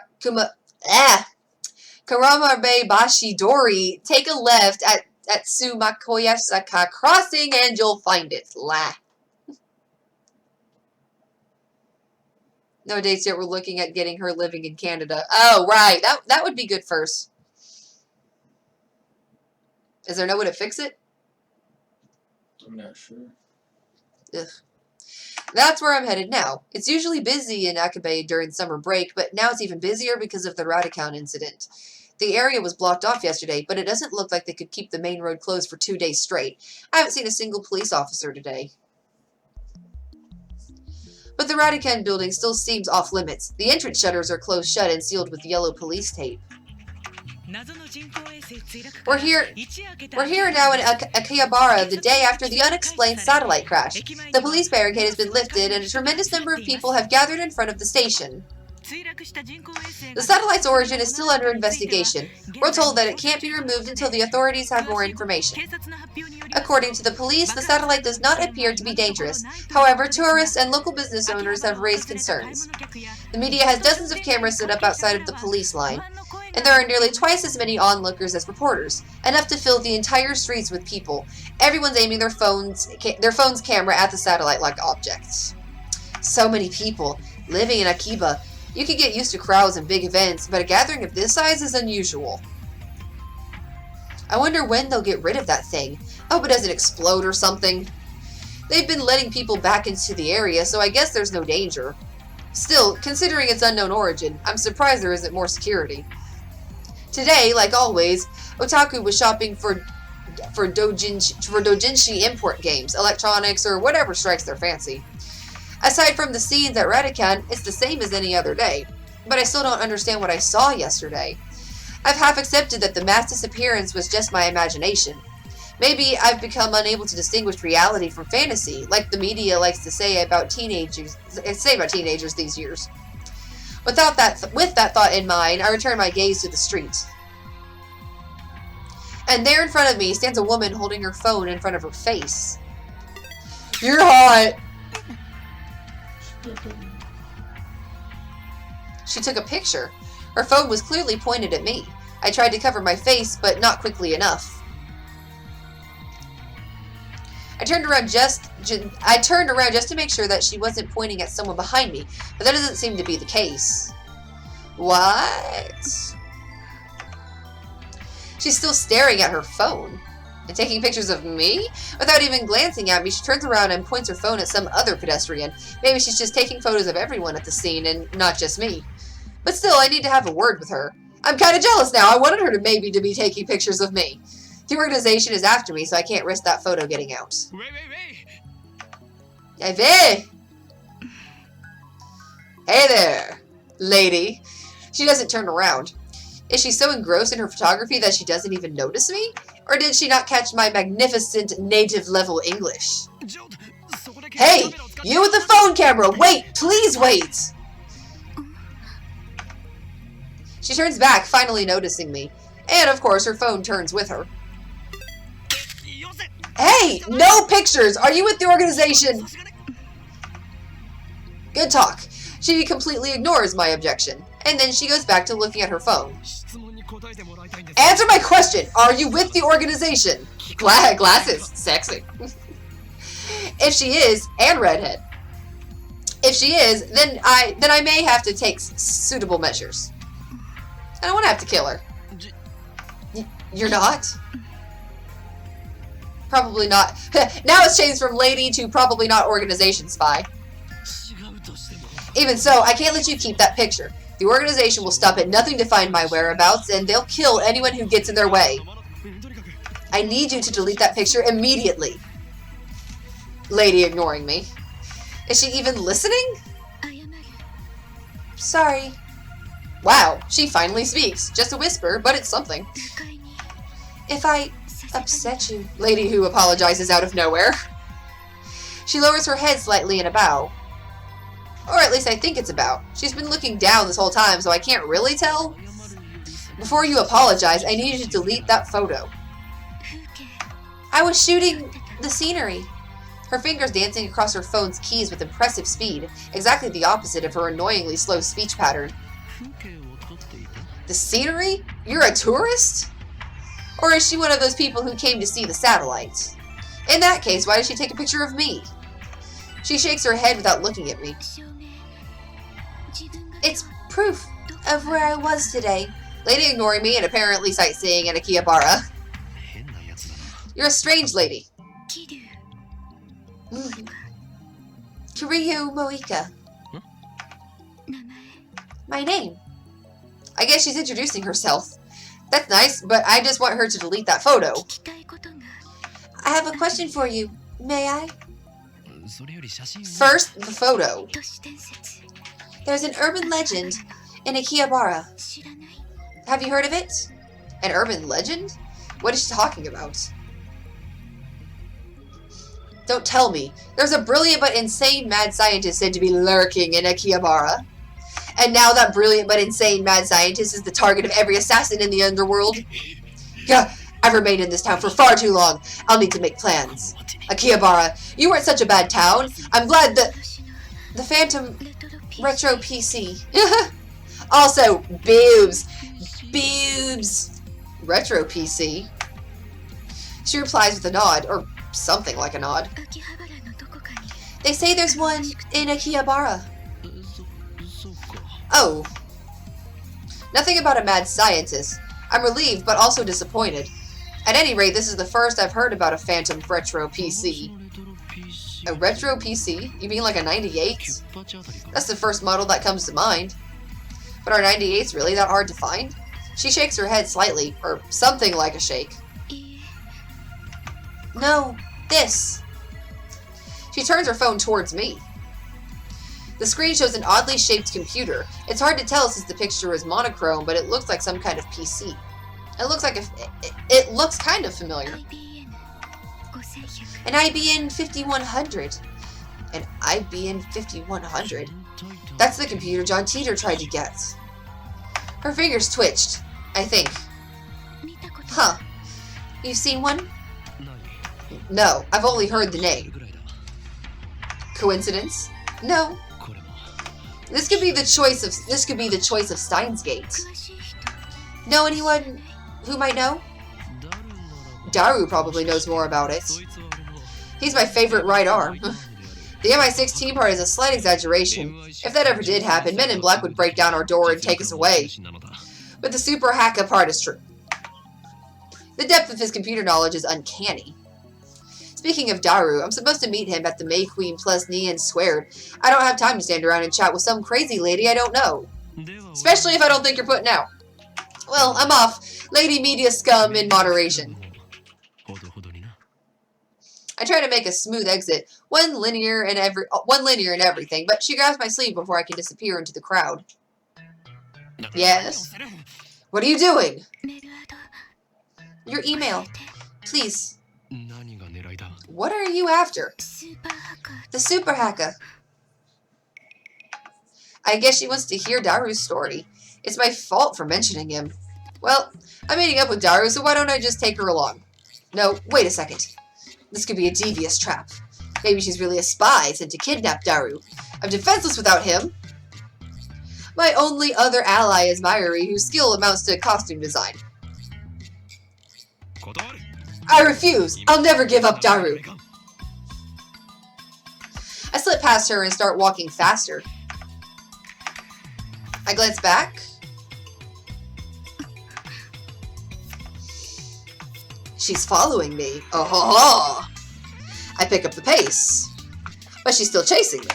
Bashi Dori, take a left at Sumakoyasaka Crossing and you'll find it. No dates yet. We're looking at getting her living in Canada. Oh, right. That would be good first. Is there no way to fix it? I'm not sure. Ugh. That's where I'm headed now. It's usually busy in Akabe during summer break, but now it's even busier because of the Radicon incident. The area was blocked off yesterday, but it doesn't look like they could keep the main road closed for 2 days straight. I haven't seen a single police officer today. But the Radicon building still seems off limits. The entrance shutters are closed shut and sealed with yellow police tape. We're here now in Akihabara the day after the unexplained satellite crash. The police barricade has been lifted and a tremendous number of people have gathered in front of the station. The satellite's origin is still under investigation. We're told that it can't be removed until the authorities have more information. According to the police, the satellite does not appear to be dangerous. However, tourists and local business owners have raised concerns. The media has dozens of cameras set up outside of the police line, and there are nearly twice as many onlookers as reporters, enough to fill the entire streets with people. Everyone's aiming their phone's camera at the satellite-like objects. So many people living in Akiba. You can get used to crowds and big events, but a gathering of this size is unusual. I wonder when they'll get rid of that thing. I hope it doesn't explode or something. They've been letting people back into the area, so I guess there's no danger. Still, considering its unknown origin, I'm surprised there isn't more security. Today, like always, Otaku was shopping for doujinshi import games, electronics, or whatever strikes their fancy. Aside from the scenes at Radican, it's the same as any other day. But I still don't understand what I saw yesterday. I've half accepted that the mass disappearance was just my imagination. Maybe I've become unable to distinguish reality from fantasy, like the media likes to say about teenagers these years. With that thought in mind, I return my gaze to the street. And there in front of me stands a woman holding her phone in front of her face. You're hot! She took a picture. Her phone was clearly pointed at me. I tried to cover my face, but not quickly enough. I turned around just to make sure that she wasn't pointing at someone behind me, but that doesn't seem to be the case. What? She's still staring at her phone and taking pictures of me? Without even glancing at me, she turns around and points her phone at some other pedestrian. Maybe she's just taking photos of everyone at the scene and not just me. But still, I need to have a word with her. I'm kind of jealous now. I wanted her to be taking pictures of me. The organization is after me, so I can't risk that photo getting out. Hey there, lady. She doesn't turn around. Is she so engrossed in her photography that she doesn't even notice me? Or did she not catch my magnificent native-level English? Hey, you with the phone camera! Wait! Please wait! She turns back, finally noticing me. And, of course, her phone turns with her. Hey! No pictures! Are you with the organization? Good talk. She completely ignores my objection. And then she goes back to looking at her phone. Answer my question! Are you with the organization? Glasses. Sexy. If she is, and redhead. If she is, then I may have to take suitable measures. I don't want to have to kill her. You're not? Probably not. Now it's changed from lady to probably not organization spy. Even so, I can't let you keep that picture. The organization will stop at nothing to find my whereabouts, and they'll kill anyone who gets in their way. I need you to delete that picture immediately. Lady ignoring me. Is she even listening? Sorry. Wow, she finally speaks. Just a whisper, but it's something. If I upset you... Lady who apologizes out of nowhere. She lowers her head slightly in a bow. Or at least I think it's a bow. She's been looking down this whole time, so I can't really tell. Before you apologize, I need you to delete that photo. I was shooting the scenery. Her fingers dancing across her phone's keys with impressive speed, exactly the opposite of her annoyingly slow speech pattern. The scenery? You're a tourist? Or is she one of those people who came to see the satellite? In that case, why did she take a picture of me? She shakes her head without looking at me. It's proof of where I was today. Lady ignoring me and apparently sightseeing in Akihabara. You're a strange lady. Kiryu Moika. My name. I guess she's introducing herself. That's nice, but I just want her to delete that photo. I have a question for you. May I? First, the photo. There's an urban legend in Akihabara. Have you heard of it? An urban legend? What is she talking about? Don't tell me. There's a brilliant but insane mad scientist said to be lurking in Akihabara. And now that brilliant but insane mad scientist is the target of every assassin in the underworld. Gah, I've remained in this town for far too long. I'll need to make plans. Akihabara, you weren't such a bad town. I'm glad that... The Phantom Retro PC. Also, boobs. Boobs. Retro PC. She replies with a nod, or something like a nod. They say there's one in Akihabara. Oh. Nothing about a mad scientist. I'm relieved, but also disappointed. At any rate, this is the first I've heard about a Phantom Retro PC. A Retro PC? You mean like a 98? That's the first model that comes to mind. But are 98s really that hard to find? She shakes her head slightly, or something like a shake. No, this. She turns her phone towards me. The screen shows an oddly shaped computer. It's hard to tell since the picture is monochrome, but it looks like some kind of PC. It looks kind of familiar. An IBM 5100. An IBM 5100? That's the computer John Teeter tried to get. Her fingers twitched, I think. Huh. You've seen one? No, I've only heard the name. Coincidence? No. This could be the choice of Steins Gate. Know anyone who might know? Daru probably knows more about it. He's my favorite right arm. The MI6 part is a slight exaggeration. If that ever did happen, Men in Black would break down our door and take us away. But the super hacker part is true. The depth of his computer knowledge is uncanny. Speaking of Daru, I'm supposed to meet him at the May Queen plus Nian Squared. I don't have time to stand around and chat with some crazy lady I don't know. Especially if I don't think you're putting out. Well, I'm off. Lady media scum in moderation. I try to make a smooth exit, one linear in everything, but she grabs my sleeve before I can disappear into the crowd. Yes? What are you doing? Your email. Please. What are you after? The super hacker. I guess she wants to hear Daru's story. It's my fault for mentioning him. Well, I'm meeting up with Daru, so why don't I just take her along? No, wait a second. This could be a devious trap. Maybe she's really a spy sent to kidnap Daru. I'm defenseless without him. My only other ally is Mayuri, whose skill amounts to costume design. I refuse. I'll never give up Daru. I slip past her and start walking faster. I glance back. She's following me. Oh ho ho! I pick up the pace. But she's still chasing me.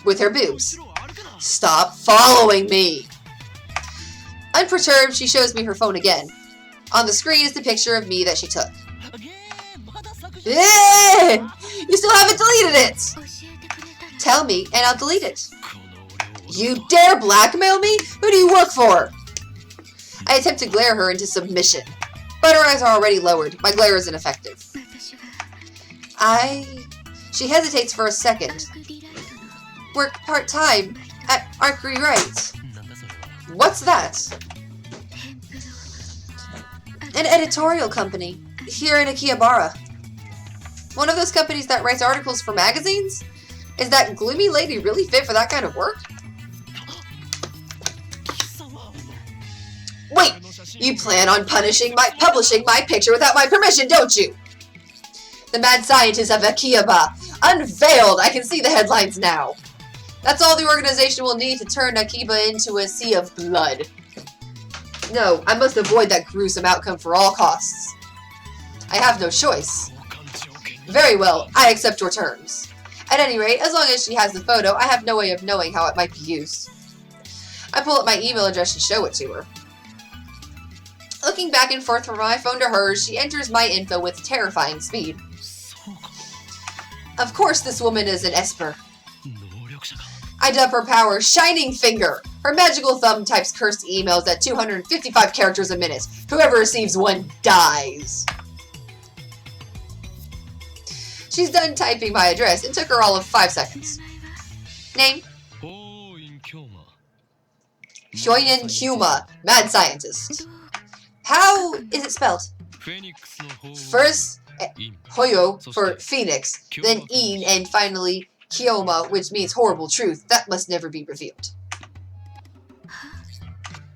With her boobs. Stop following me! Unperturbed, she shows me her phone again. On the screen is the picture of me that she took. You still haven't deleted it! Tell me, and I'll delete it. You dare blackmail me? Who do you work for? I attempt to glare her into submission, but her eyes are already lowered. My glare is ineffective. She hesitates for a second. Work part-time at Archery Right. What's that? An editorial company here in Akihabara. One of those companies that writes articles for magazines? Is that gloomy lady really fit for that kind of work? Wait! You plan on publishing my picture without my permission, don't you? The mad scientist of Akihabara. Unveiled! I can see the headlines now. That's all the organization will need to turn Akiba into a sea of blood. No, I must avoid that gruesome outcome for all costs. I have no choice. Very well, I accept your terms. At any rate, as long as she has the photo, I have no way of knowing how it might be used. I pull up my email address and show it to her. Looking back and forth from my phone to hers, she enters my info with terrifying speed. Of course this woman is an Esper. I dub her power Shining Finger. Her magical thumb types cursed emails at 255 characters a minute. Whoever receives one dies. She's done typing my address. It took her all of 5 seconds. Name? Shoinen Kyuma, mad scientist. How is it spelled? First, Hoyo for Phoenix, then In, and finally Kyoma, which means horrible truth. That must never be revealed.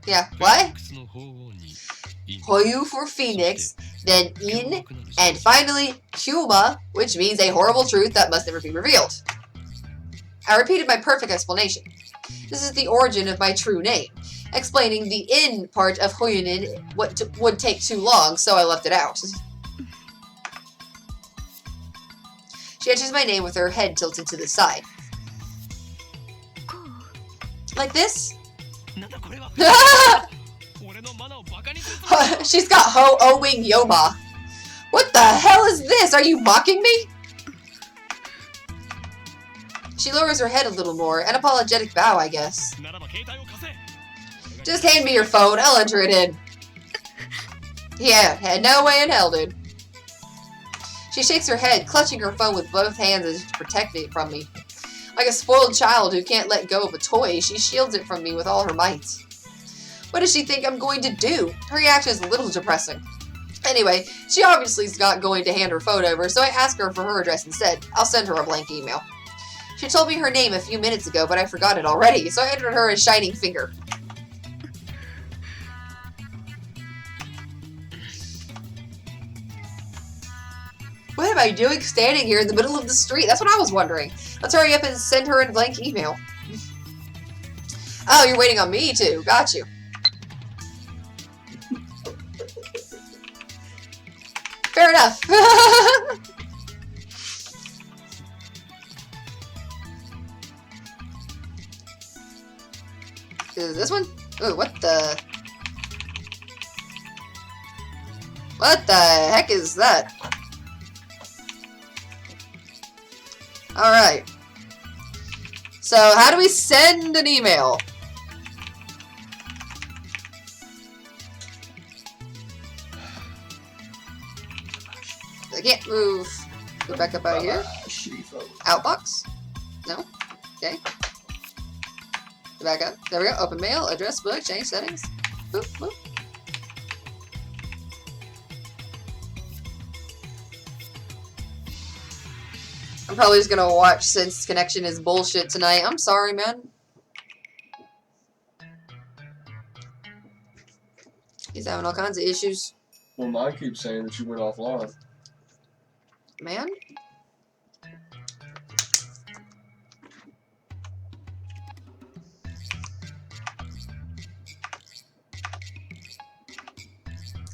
Yeah, what? Hoyu for Phoenix, then In, and finally Kyuma, which means a horrible truth that must never be revealed. I repeated my perfect explanation. This is the origin of my true name. Explaining the in part of Hoyunin would take too long, so I left it out. She enters my name with her head tilted to the side. Like this? She's got Ho-Oh-Wing Yoma. What the hell is this? Are you mocking me? She lowers her head a little more, an apologetic bow, I guess. Just hand me your phone, I'll enter it in. Yeah, had no way in hell, dude. She shakes her head, clutching her phone with both hands as if to protect it from me. Like a spoiled child who can't let go of a toy, she shields it from me with all her might. What does she think I'm going to do? Her reaction is a little depressing. Anyway, she obviously is not going to hand her phone over, so I ask her for her address instead. I'll send her a blank email. She told me her name a few minutes ago, but I forgot it already, so I entered her a shining finger. What am I doing standing here in the middle of the street? That's what I was wondering. Let's hurry up and send her a blank email. Oh, you're waiting on me too. Got you. Fair enough. Is this one? Ooh, what the... What the heck is that? Alright. So, how do we send an email? I can't move. Go back up out of here. Outbox? No? Okay. Go back up. There we go. Open mail, address book, change settings. Boop, boop. I'm probably just gonna watch since connection is bullshit tonight. I'm sorry, man. He's having all kinds of issues. Well, mine keeps saying that you went offline. Man?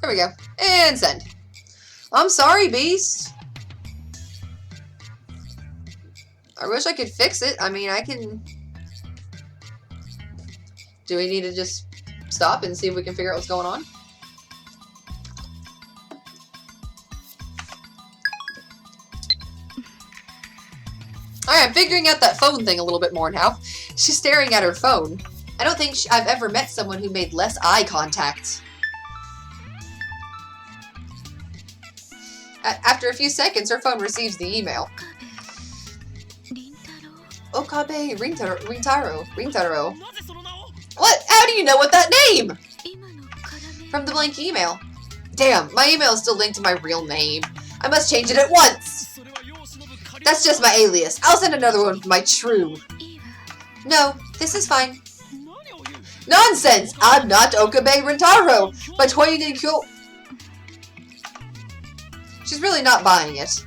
There we go. And send. I'm sorry, Beast. I wish I could fix it. I mean, I can... Do we need to just stop and see if we can figure out what's going on? Alright, I'm figuring out that phone thing a little bit more now. She's staring at her phone. I don't think I've ever met someone who made less eye contact. After a few seconds, her phone receives the email. Okabe Rintaro. What? How do you know what that name? From the blank email. Damn, my email is still linked to my real name. I must change it at once. That's just my alias. I'll send another one with my true. No, this is fine. Nonsense! I'm not Okabe Rintaro, but Kyo. She's really not buying it.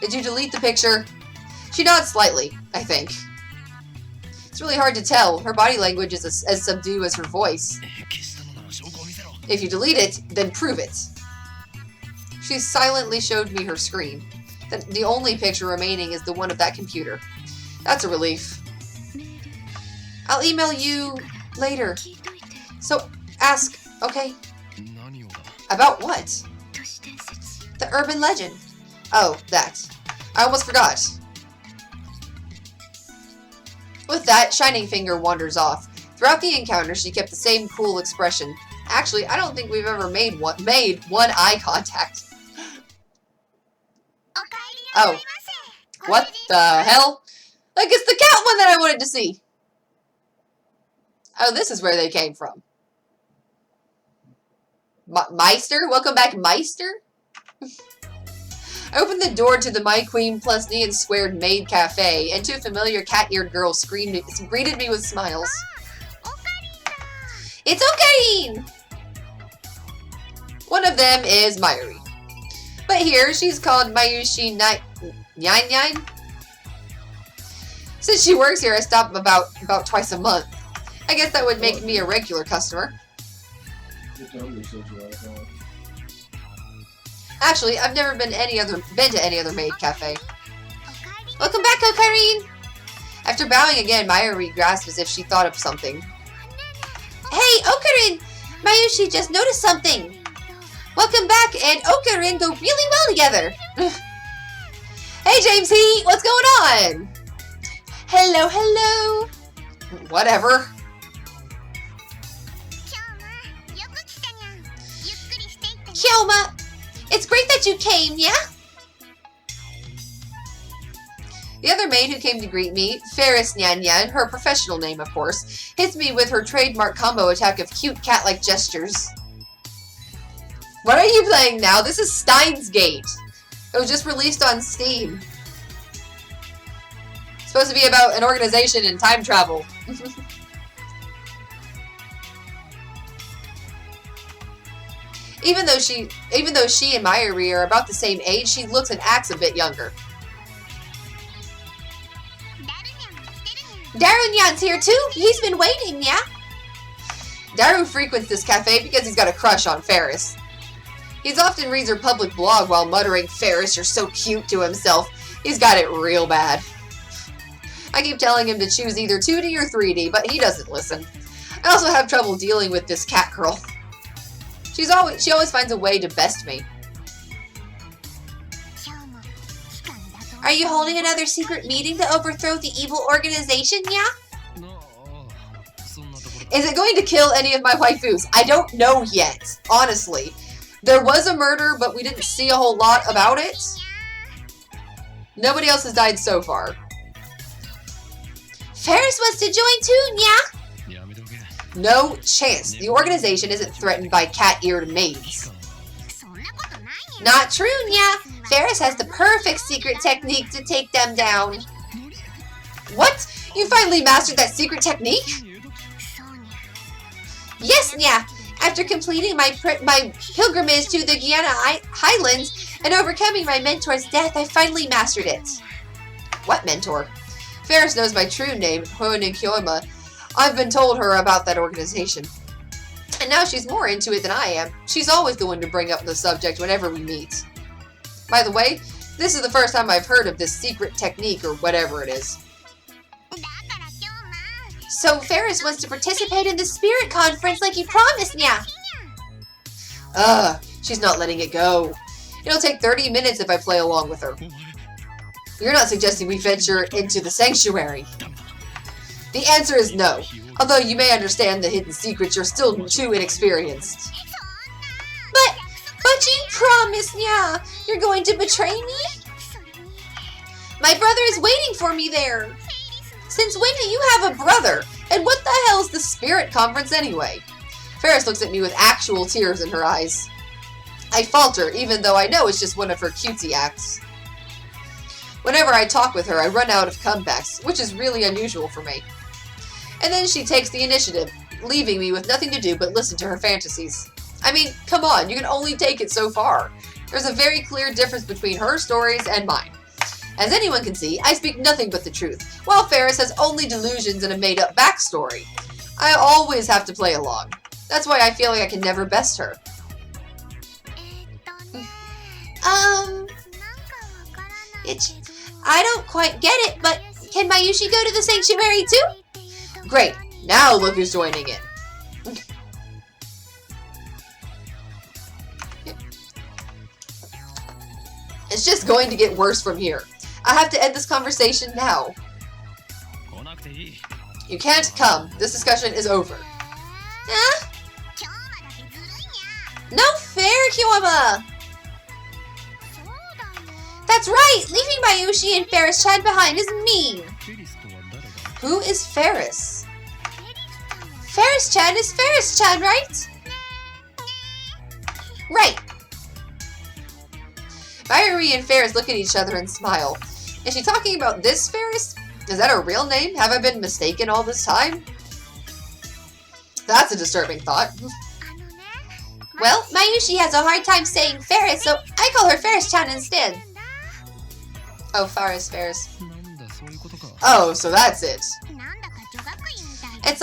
Did you delete the picture? She nods slightly, I think. It's really hard to tell. Her body language is as subdued as her voice. If you delete it, then prove it. She silently showed me her screen. The only picture remaining is the one of that computer. That's a relief. I'll email you later. So, ask, okay? About what? The urban legend. Oh, that. I almost forgot. With that, Shining Finger wanders off. Throughout the encounter, she kept the same cool expression. Actually, I don't think we've ever made one eye contact. Oh. What the hell? Like, it's the cat one that I wanted to see. Oh, this is where they came from. Meister? Welcome back, Meister? I opened the door to the My Queen plus Neon Squared Maid Cafe, and two familiar cat-eared girls greeted me with smiles. It's Ocarine! One of them is Mayuri. But here, she's called Mayushi Nyan. Since she works here, I stop about twice a month. I guess that would make me a regular customer. Actually, I've never been to any other maid cafe. Welcome back, Ocarine! After bowing again, Mayuri grasped as if she thought of something. Hey, Ocarine! Mayushi just noticed something! Welcome back, and Ocarine go really well together! Hey, James Heat! What's going on? Hello, hello! Whatever. Kyoma! It's great that you came, yeah? The other maid who came to greet me, Ferris Nyan Nyan, her professional name of course, hits me with her trademark combo attack of cute cat-like gestures. What are you playing now? This is Steins Gate. It was just released on Steam. It's supposed to be about an organization and time travel. Even though she and Mayuri are about the same age, she looks and acts a bit younger. Darunyan's here too. He's been waiting, yeah? Daru frequents this cafe because he's got a crush on Ferris. He often reads her public blog while muttering, "Ferris, you're so cute," to himself. He's got it real bad. I keep telling him to choose either 2D or 3D, but he doesn't listen. I also have trouble dealing with this cat girl. She always finds a way to best me. Are you holding another secret meeting to overthrow the evil organization, yeah? Is it going to kill any of my waifus? I don't know yet, honestly. There was a murder, but we didn't see a whole lot about it. Nobody else has died so far. Ferris wants to join too, yeah? No chance. The organization isn't threatened by cat-eared maids. Not true, yeah. Ferris has the perfect secret technique to take them down. What? You finally mastered that secret technique? Yes, Nya. After completing my pilgrimage to the Guyana Highlands and overcoming my mentor's death, I finally mastered it. What mentor? Ferris knows my true name, Kyoma. I've been told her about that organization. And now she's more into it than I am. She's always the one to bring up the subject whenever we meet. By the way, this is the first time I've heard of this secret technique or whatever it is. So Ferris wants to participate in the spirit conference like you promised, Nya. She's not letting it go. It'll take 30 minutes if I play along with her. You're not suggesting we venture into the sanctuary. The answer is no. Although you may understand the hidden secrets, you're still too inexperienced. But you promised, Nya. You're going to betray me? My brother is waiting for me there. Since when do you have a brother? And what the hell is the spirit conference anyway? Ferris looks at me with actual tears in her eyes. I falter, even though I know it's just one of her cutesy acts. Whenever I talk with her, I run out of comebacks, which is really unusual for me. And then she takes the initiative, leaving me with nothing to do but listen to her fantasies. I mean, come on, you can only take it so far. There's a very clear difference between her stories and mine. As anyone can see, I speak nothing but the truth, while Ferris has only delusions and a made-up backstory. I always have to play along. That's why I feel like I can never best her. I don't quite get it, but can Mayushi go to the sanctuary too? Great, now look who's joining in. It's just going to get worse from here. I have to end this conversation now. You can't come. This discussion is over. Huh? No fair, Kyoma! That's right! Leaving Mayushi and Ferris Chan behind is mean! Who is Ferris? Ferris-chan is Ferris-chan, right? Right. Mayuri and Ferris look at each other and smile. Is she talking about this Ferris? Is that her real name? Have I been mistaken all this time? That's a disturbing thought. Well, Mayushi has a hard time saying Ferris, so I call her Ferris-chan instead. Oh, Ferris. Oh, so that's it. It's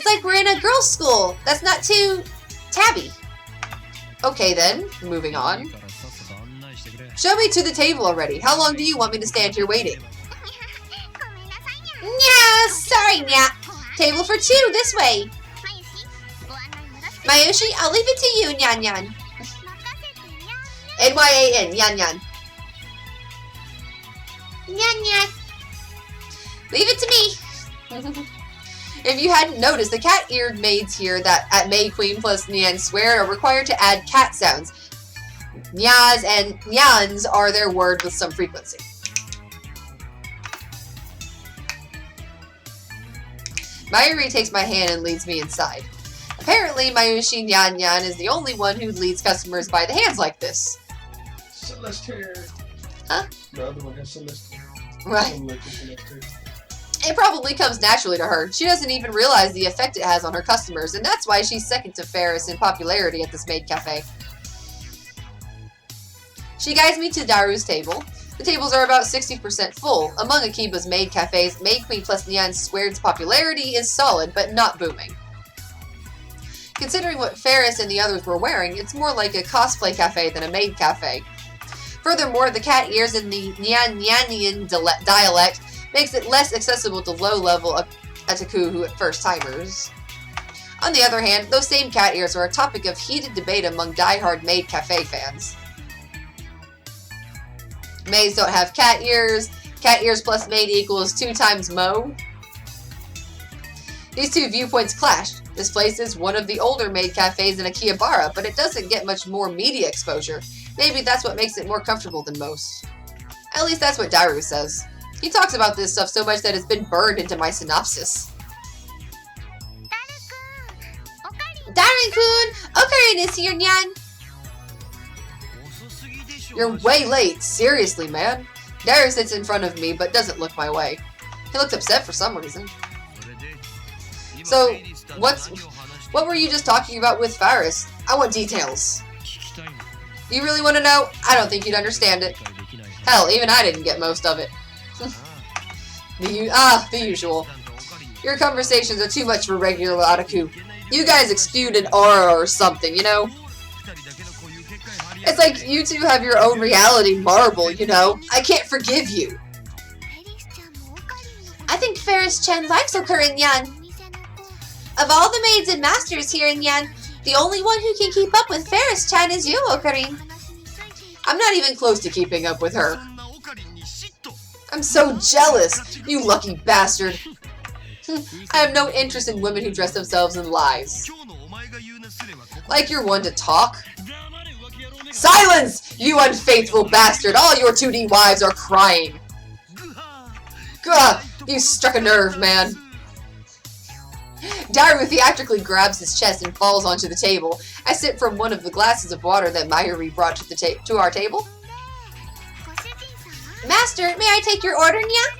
like we're in a girls' school. That's not too tabby. Okay then, moving on. Show me to the table already. How long do you want me to stand here waiting? Nya, sorry, Nya. Table for two, this way. Mayushi, I'll leave it to you, Nyan Nyan. N-Y-A-N, Nyan Nyan. Nyan Nyan. Leave it to me. If you hadn't noticed, the cat-eared maids here that at May Queen plus Nyan swear are required to add cat sounds. Nyas and nyans are their word with some frequency. Mayuri takes my hand and leads me inside. Apparently, Mayushi Nyan Nyan is the only one who leads customers by the hands like this. Celeste here. Huh? The other one has Celeste. Right. It probably comes naturally to her. She doesn't even realize the effect it has on her customers, and that's why she's second to Ferris in popularity at this maid cafe. She guides me to Daru's table. The tables are about 60% full. Among Akiba's maid cafes, Maid Queen plus Nyan Squared's popularity is solid, but not booming. Considering what Ferris and the others were wearing, it's more like a cosplay cafe than a maid cafe. Furthermore, the cat ears in the Nyan Nyanian dialect makes it less accessible to low-level Otaku first-timers. On the other hand, those same cat ears are a topic of heated debate among die-hard maid cafe fans. Maids don't have cat ears plus maid equals 2 times Mo. These two viewpoints clash. This place is one of the older maid cafes in Akihabara, but it doesn't get much more media exposure. Maybe that's what makes it more comfortable than most. At least that's what Daru says. He talks about this stuff so much that it's been burned into my synopsis. Daru-kun! Okarin is here, Nyan! You're way late. Seriously, man. Daru sits in front of me, but doesn't look my way. He looks upset for some reason. So, what were you just talking about with Ferris? I want details. You really want to know? I don't think you'd understand it. Hell, even I didn't get most of it. The usual. Your conversations are too much for regular Otaku. You guys exude an aura or something, you know? It's like you two have your own reality marble, you know? I can't forgive you. I think Ferris-chan likes Okarin, Nyan. Of all the maids and masters here in Nyan, the only one who can keep up with Ferris-chan is you, Okarin. I'm not even close to keeping up with her. I'm so jealous, you lucky bastard. I have no interest in women who dress themselves in lies. Like you're one to talk. Silence, you unfaithful bastard! All your 2D wives are crying. Gah, you struck a nerve, man. Daru theatrically grabs his chest and falls onto the table. I sip from one of the glasses of water that Mayuri brought to our table. Master, may I take your order, Nya?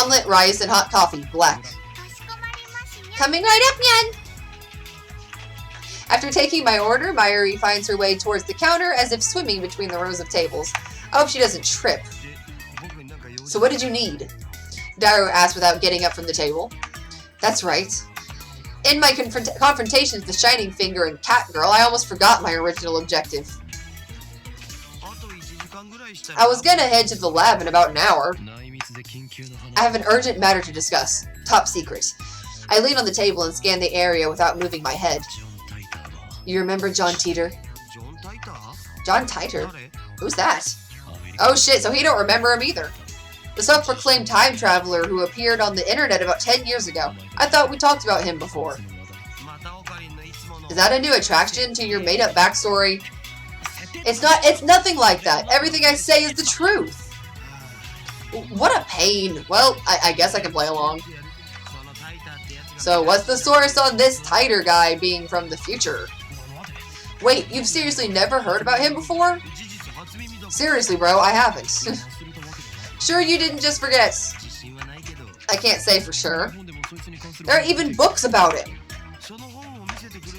Omelette, rice, and hot coffee, black. Coming right up, Nyan! After taking my order, Mayuri finds her way towards the counter as if swimming between the rows of tables. I hope she doesn't trip. So what did you need? Daru asked without getting up from the table. That's right. In my confrontations with the Shining Finger and Cat Girl, I almost forgot my original objective. I was gonna head to the lab in about an hour. I have an urgent matter to discuss. Top secret. I lean on the table and scan the area without moving my head. You remember John Teeter? John Teeter? Who's that? Oh shit, so he don't remember him either. The self-proclaimed time traveler who appeared on the internet about 10 years ago. I thought we talked about him before. Is that a new attraction to your made-up backstory? It's nothing like that. Everything I say is the truth. What a pain. Well, I guess I can play along. So what's the source on this Tighter guy being from the future? Wait, you've seriously never heard about him before? Seriously, bro, I haven't. Sure you didn't just forget? I can't say for sure. There are even books about him.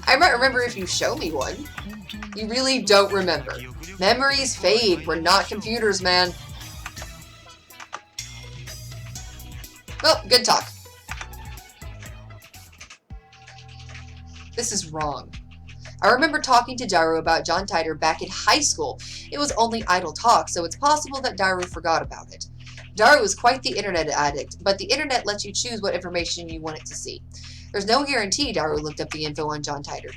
I might remember if you show me one. You really don't remember. Memories fade. We're not computers, man. Well, good talk. This is wrong. I remember talking to Daru about John Titor back in high school. It was only idle talk, so it's possible that Daru forgot about it. Daru is quite the internet addict, but the internet lets you choose what information you want it to see. There's no guarantee Daru looked up the info on John Titor.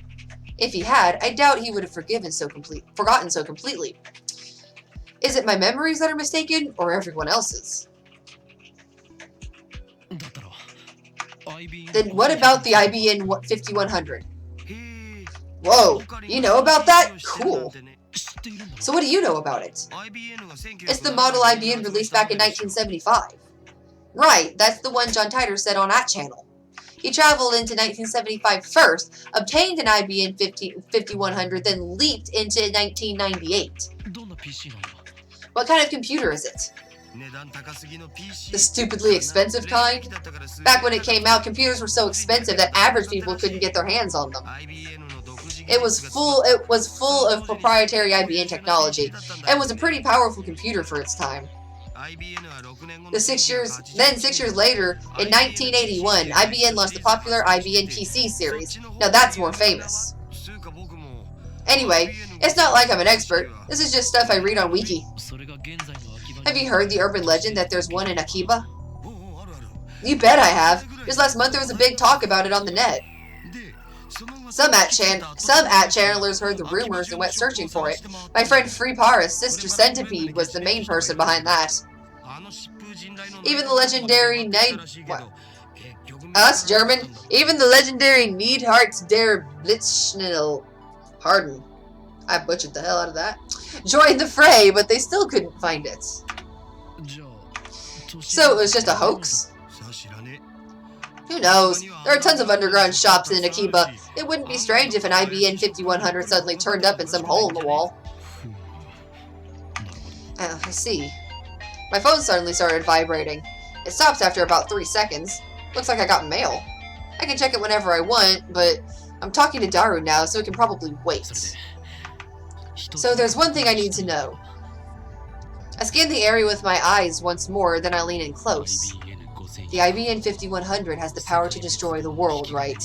If he had, I doubt he would have forgotten so completely. Is it my memories that are mistaken, or everyone else's? Then what about the IBN 5100? Whoa, you know about that? Cool. So what do you know about it? It's the model IBN released back in 1975. Right, that's the one John Titor said on that channel. He traveled into 1975 first, obtained an IBN 5100, then leaped into 1998. What kind of computer is it? The stupidly expensive kind? Back when it came out, computers were so expensive that average people couldn't get their hands on them. It was full of proprietary IBM technology, and was a pretty powerful computer for its time. Then 6 years later, in 1981, IBM launched the popular IBM PC series. Now that's more famous. Anyway, it's not like I'm an expert. This is just stuff I read on Wiki. Have you heard the urban legend that there's one in Akiba? You bet I have. Just last month there was a big talk about it on the net. Some at-channelers heard the rumors and went searching for it. My friend Freepara's sister Centipede was the main person behind that. Even the legendary Even the legendary Neidhardt der Blitzschnell, pardon, I butchered the hell out of that, joined the fray, but they still couldn't find it. So it was just a hoax? Who knows? There are tons of underground shops in Akiba. It wouldn't be strange if an IBN 5100 suddenly turned up in some hole in the wall. I see. My phone suddenly started vibrating. It stopped after about 3 seconds. Looks like I got mail. I can check it whenever I want, but I'm talking to Daru now, so it can probably wait. So there's one thing I need to know. I scan the area with my eyes once more, then I lean in close. The IBN 5100 has the power to destroy the world, right?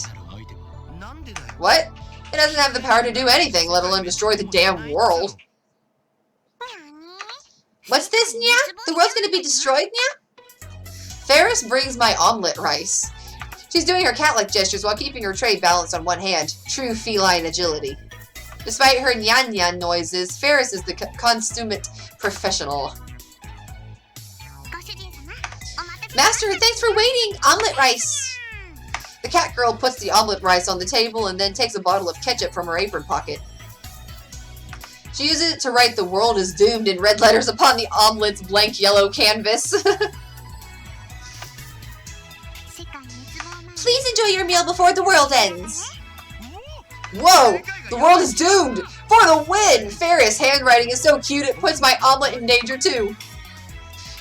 What? It doesn't have the power to do anything, let alone destroy the damn world. What's this, Nya? The world's gonna be destroyed, Nya? Ferris brings my omelet rice. She's doing her cat-like gestures while keeping her tray balanced on one hand. True feline agility. Despite her nyan-nyan noises, Ferris is the consummate professional. Master, thanks for waiting! Omelet rice! The cat girl puts the omelet rice on the table and then takes a bottle of ketchup from her apron pocket. She uses it to write "The world is doomed" in red letters upon the omelet's blank yellow canvas. Please enjoy your meal before the world ends. Whoa! The world is doomed! For the win! Ferris' handwriting is so cute it puts my omelet in danger too.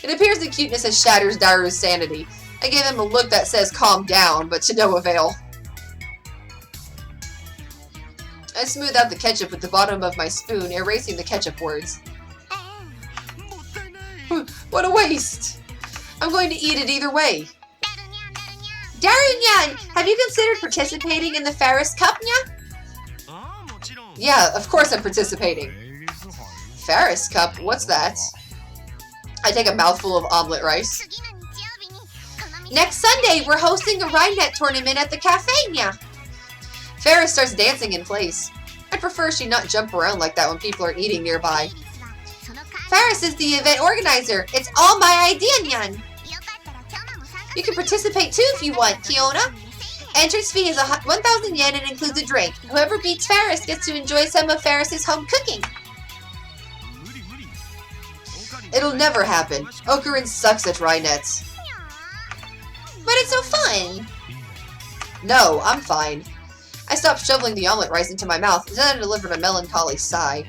It appears the cuteness has shatters Daru's sanity. I give him a look that says calm down, but to no avail. I smooth out the ketchup with the bottom of my spoon, erasing the ketchup words. What a waste! I'm going to eat it either way. Daru-nyan, have you considered participating in the Ferris Cup, Nya? Yeah, of course I'm participating. Ferris Cup? What's that? I take a mouthful of omelet rice. Next Sunday, we're hosting a Rhinet tournament at the cafe, Nya. Ferris starts dancing in place. I'd prefer she not jump around like that when people are eating nearby. Ferris is the event organizer. It's all my idea, Nyan. You can participate too if you want, Kiona. Entrance fee is 1,000 yen and includes a drink. Whoever beats Ferris gets to enjoy some of Ferris's home cooking. It'll never happen. Okurin sucks at Rhinets. But it's so fun. No, I'm fine. I stopped shoveling the omelet rice into my mouth, and then I delivered a melancholy sigh.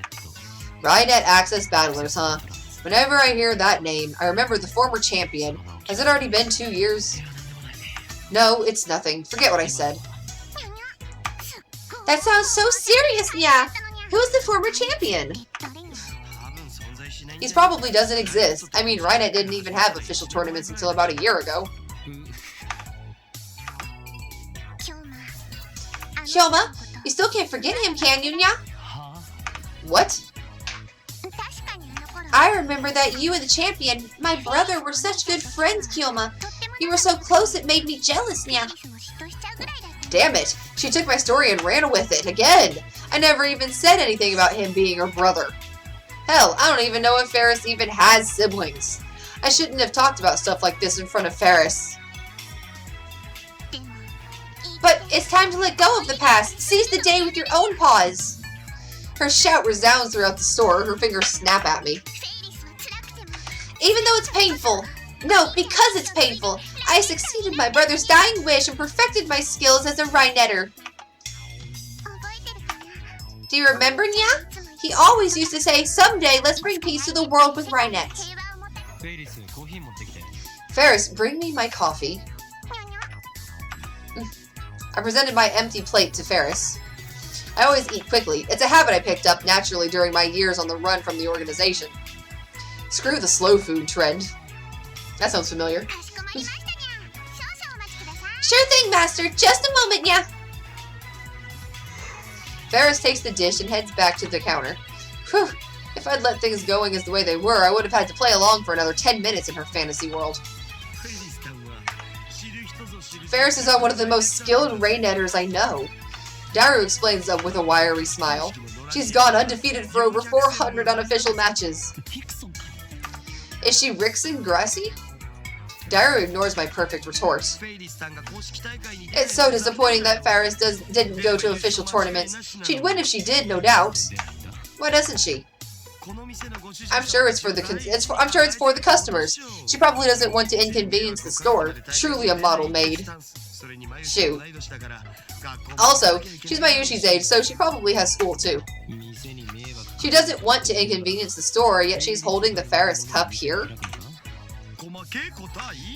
Rheinett Access Battlers, huh? Whenever I hear that name, I remember the former champion. Has it already been 2 years? No, it's nothing. Forget what I said. That sounds so serious, Nya! Who's the former champion? He probably doesn't exist. I mean, Rheinett didn't even have official tournaments until about a year ago. Hyoma, you still can't forget him, can you, Nya? What? I remember that you and the champion, my brother, were such good friends, Kyoma. You were so close it made me jealous, Nya. Damn it! She took my story and ran with it again! I never even said anything about him being her brother. Hell, I don't even know if Ferris even has siblings. I shouldn't have talked about stuff like this in front of Ferris. But it's time to let go of the past. Seize the day with your own paws. Her shout resounds throughout the store. Her fingers snap at me. Even though it's painful. No, because it's painful. I succeeded my brother's dying wish and perfected my skills as a Rhinetter. Do you remember, Nya? He always used to say, someday let's bring peace to the world with Rheinett. Ferris, bring me my coffee. I presented my empty plate to Ferris. I always eat quickly. It's a habit I picked up naturally during my years on the run from the organization. Screw the slow food trend. That sounds familiar. Sure thing, Master. Just a moment, Nya. Ferris takes the dish and heads back to the counter. Whew. If I'd let things going as the way they were, I would have had to play along for another 10 minutes in her fantasy world. Ferris is one of the most skilled Rheinetters I know. Daru explains with a wiry smile. She's gone undefeated for over 400 unofficial matches. Is she Rixen Grassy? Daru ignores my perfect retort. It's so disappointing that Ferris didn't go to official tournaments. She'd win if she did, no doubt. Why doesn't she? I'm sure it's for the customers. She probably doesn't want to inconvenience the store. Truly a model maid. Shoot. Also, she's my Yoshi's age, so she probably has school too. She doesn't want to inconvenience the store, yet she's holding the Ferris cup here?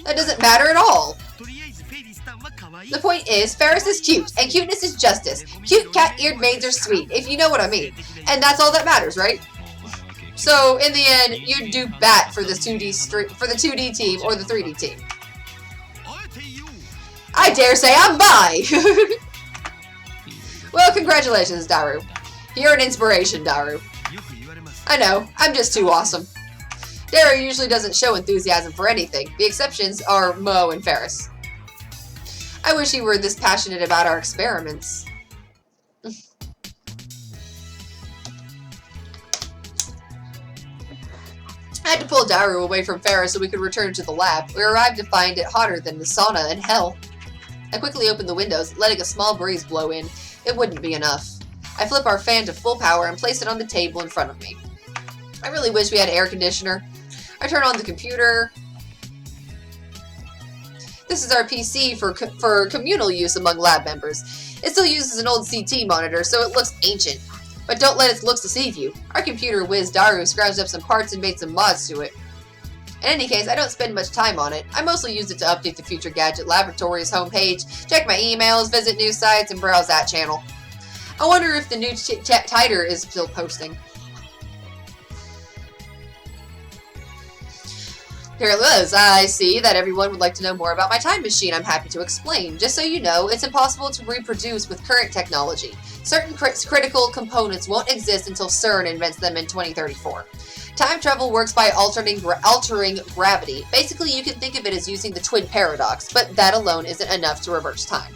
That doesn't matter at all. The point is, Ferris is cute, and cuteness is justice. Cute cat-eared maids are sweet, if you know what I mean. And that's all that matters, right? So, in the end, you'd do bat for the 2D team or the 3D team. I dare say I'm bi! Well, congratulations, Daru. You're an inspiration, Daru. I know, I'm just too awesome. Daru usually doesn't show enthusiasm for anything. The exceptions are Mo and Ferris. I wish he were this passionate about our experiments. I had to pull Daru away from Ferris so we could return to the lab. We arrived to find it hotter than the sauna in hell. I quickly opened the windows, letting a small breeze blow in. It wouldn't be enough. I flip our fan to full power and place it on the table in front of me. I really wish we had air conditioner. I turn on the computer. This is our PC for communal use among lab members. It still uses an old CT monitor, so it looks ancient. But don't let its looks deceive you. Our computer whiz Daru scrounged up some parts and made some mods to it. In any case, I don't spend much time on it. I mostly use it to update the Future Gadget Laboratories homepage, check my emails, visit news sites, and browse that channel. I wonder if the new Titer is still posting. Here it is. I see that everyone would like to know more about my time machine. I'm happy to explain. Just so you know, it's impossible to reproduce with current technology. Certain critical components won't exist until CERN invents them in 2034. Time travel works by altering gravity. Basically, you can think of it as using the twin paradox, but that alone isn't enough to reverse time.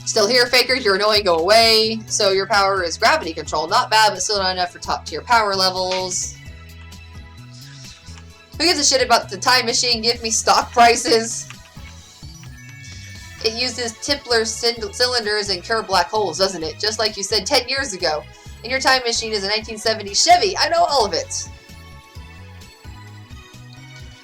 Still here, Faker, you're annoying, go away. So your power is gravity control. Not bad, but still not enough for top tier power levels. Who gives a shit about the time machine? Give me stock prices. It uses Tipler cylinders and cure black holes, doesn't it? Just like you said 10 years ago. And your time machine is a 1970 Chevy. I know all of it.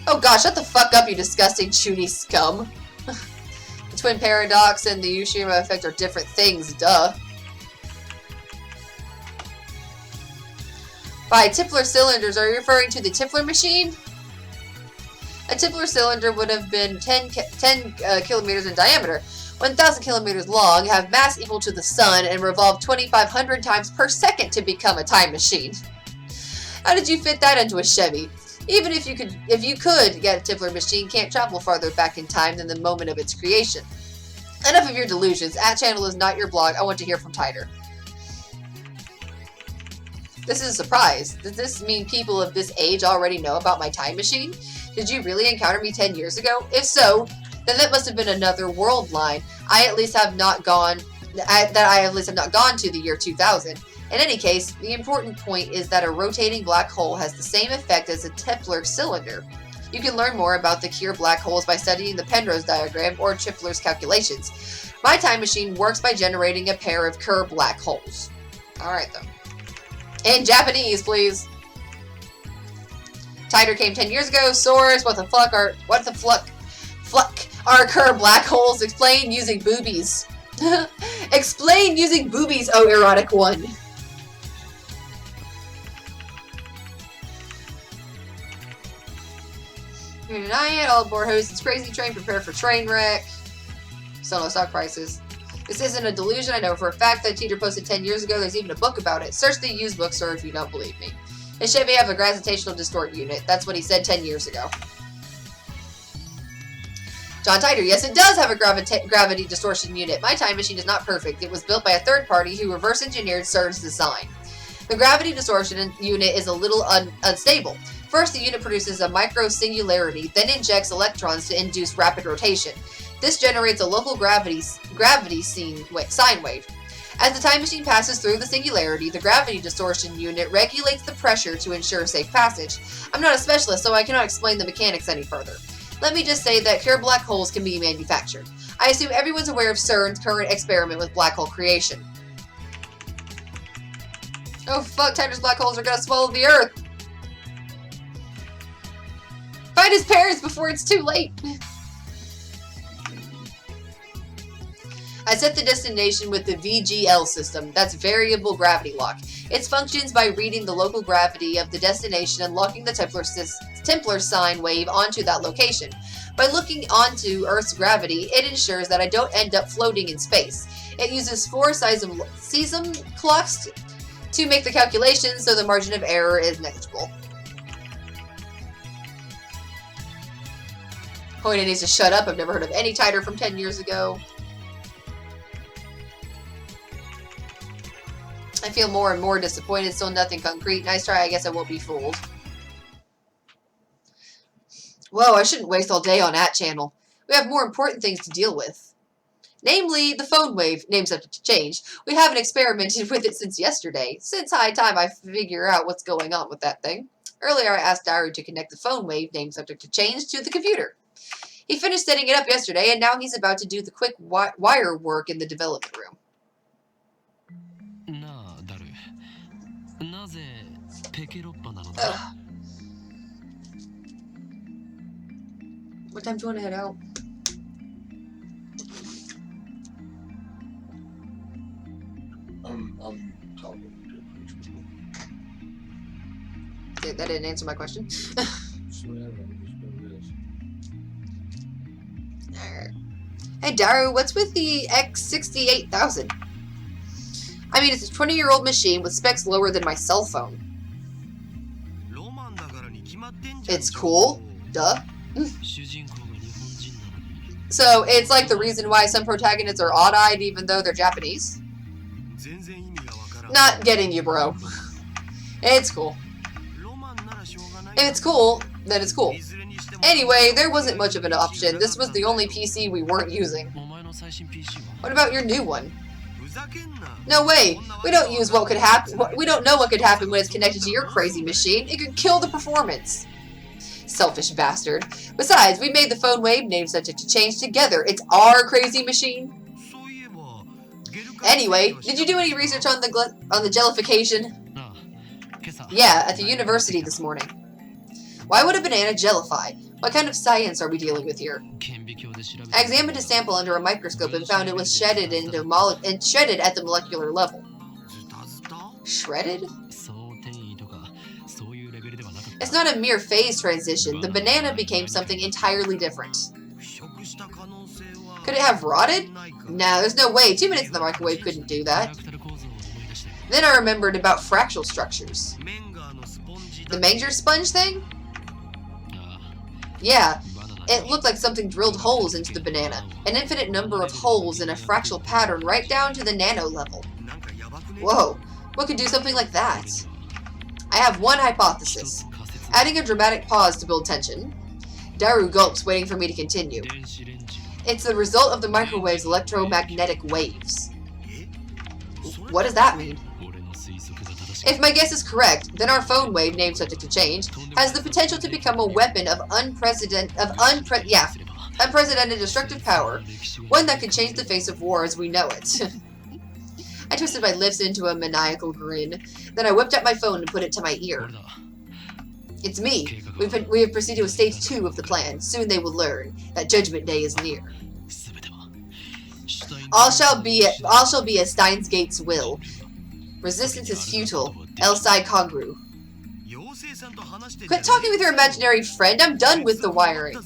Oh gosh, shut the fuck up, you disgusting chuny scum. The twin paradox and the Ushima effect are different things, duh. By Tipler cylinders, are you referring to the Tipler machine? A Tipler cylinder would have been 10 kilometers in diameter, 1,000 kilometers long, have mass equal to the sun, and revolve 2,500 times per second to become a time machine. How did you fit that into a Chevy? Even if you could get a Tipler machine, can't travel farther back in time than the moment of its creation. Enough of your delusions. @channel is not your blog. I want to hear from Tider. This is a surprise. Does this mean people of this age already know about my time machine? Did you really encounter me 10 years ago? If so, then that must have been another world line. I at least have not gone to the year 2000. In any case, the important point is that a rotating black hole has the same effect as a Tipler cylinder. You can learn more about the Keir black holes by studying the Penrose diagram or Tipler's calculations. My time machine works by generating a pair of Keir black holes. Alright though. In Japanese, please. Tider came 10 years ago. Source, what the fuck are Keir black holes? Explain using boobies. Explain using boobies, oh erotic one. You're denying it. All aboard Houston's crazy train. Prepare for train wreck. Still no stock prices. This isn't a delusion. I know for a fact that Teeter posted 10 years ago. There's even a book about it. Search the used bookstore if you don't believe me. Does Chevy have a gravitational distort unit? That's what he said 10 years ago. John Tider, yes, it does have a gravity distortion unit. My time machine is not perfect. It was built by a third party who reverse engineered CERN's design. The gravity distortion unit is a little unstable. First, the unit produces a micro-singularity, then injects electrons to induce rapid rotation. This generates a local gravity sine wave. As the time machine passes through the singularity, the gravity distortion unit regulates the pressure to ensure safe passage. I'm not a specialist, so I cannot explain the mechanics any further. Let me just say that Keir black holes can be manufactured. I assume everyone's aware of CERN's current experiment with black hole creation. Oh fuck, Tider's black holes are gonna swallow the Earth! Find his parents before it's too late! I set the destination with the VGL system, that's Variable Gravity Lock. It functions by reading the local gravity of the destination and locking the Templar sine wave onto that location. By looking onto Earth's gravity, it ensures that I don't end up floating in space. It uses 4 seism clocks to make the calculations, so the margin of error is negligible. Hoyna needs to shut up. I've never heard of any Tider from 10 years ago. I feel more and more disappointed. Still nothing concrete. Nice try. I guess I won't be fooled. Whoa, I shouldn't waste all day on @channel. We have more important things to deal with. Namely, the phone wave, name subject to change. We haven't experimented with it since yesterday. Since high time I figure out what's going on with that thing. Earlier I asked Daru to connect the phone wave, name subject to change, to the computer. He finished setting it up yesterday, and now he's about to do the quick wire work in the development room. Ugh. What time do you want to head out? I'm talking to That didn't answer my question. Alright. Hey Daru, what's with the X68000? I mean, it's a 20-year-old machine with specs lower than my cell phone. It's cool. Duh. So, it's like the reason why some protagonists are odd-eyed even though they're Japanese? Not getting you, bro. It's cool. If it's cool, then it's cool. Anyway, there wasn't much of an option. This was the only PC we weren't using. What about your new one? No way. We don't use what could happen. We don't know what could happen when it's connected to your crazy machine. It could kill the performance. Selfish bastard. Besides, we made the phone wave, name subject to change, together. It's our crazy machine. Anyway, did you do any research on the jellification? Yeah, at the university this morning. Why would a banana jellify? What kind of science are we dealing with here? I examined a sample under a microscope and found it was shredded at the molecular level. Shredded? It's not a mere phase transition. The banana became something entirely different. Could it have rotted? Nah, there's no way. 2 minutes in the microwave couldn't do that. Then I remembered about fractal structures. The manger sponge thing? Yeah, it looked like something drilled holes into the banana. An infinite number of holes in a fractal pattern right down to the nano level. Whoa, what could do something like that? I have one hypothesis. Adding a dramatic pause to build tension. Daru gulps, waiting for me to continue. It's the result of the microwave's electromagnetic waves. What does that mean? If my guess is correct, then our phone wave, named subject to change, has the potential to become a weapon of unprecedented destructive power, one that could change the face of war as we know it. I twisted my lips into a maniacal grin. Then I whipped out my phone and put it to my ear. It's me. We have proceeded with stage 2 of the plan. Soon they will learn that Judgment Day is near. All shall be as Steins Gate's will. Resistance is futile. Elsai Kongru. Quit talking with your imaginary friend. I'm done with the wiring.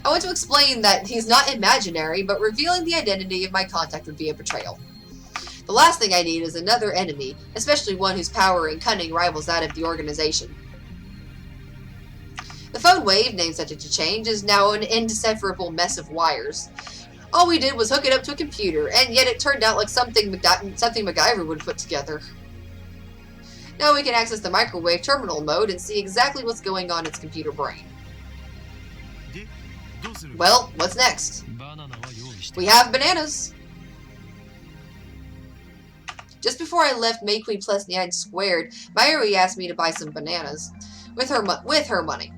I want to explain that he's not imaginary, but revealing the identity of my contact would be a betrayal. The last thing I need is another enemy, especially one whose power and cunning rivals that of the organization. The phone wave, named subject to change, is now an indecipherable mess of wires. All we did was hook it up to a computer, and yet it turned out like something MacGyver would put together. Now we can access the microwave terminal mode and see exactly what's going on in its computer brain. Well, what's next? We have bananas! Just before I left May Queen Plus 9 Squared, Mayuri asked me to buy some bananas. With her money.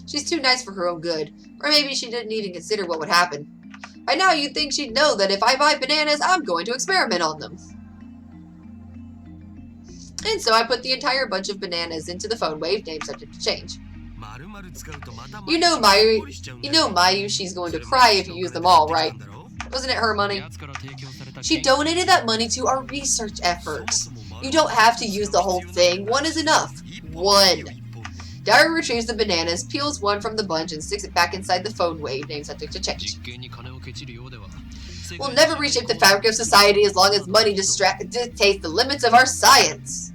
She's too nice for her own good. Or maybe she didn't even consider what would happen. By now you'd think she'd know that if I buy bananas, I'm going to experiment on them. And so I put the entire bunch of bananas into the phone wave, named subject to change. You know Mayu, she's going to cry if you use them all, right? Wasn't it her money? She donated that money to our research efforts. You don't have to use the whole thing. One is enough. One. Daru retrieves the bananas, peels one from the bunch, and sticks it back inside the phone wave, named subject to change. We'll never reshape the fabric of society as long as money dictates the limits of our science.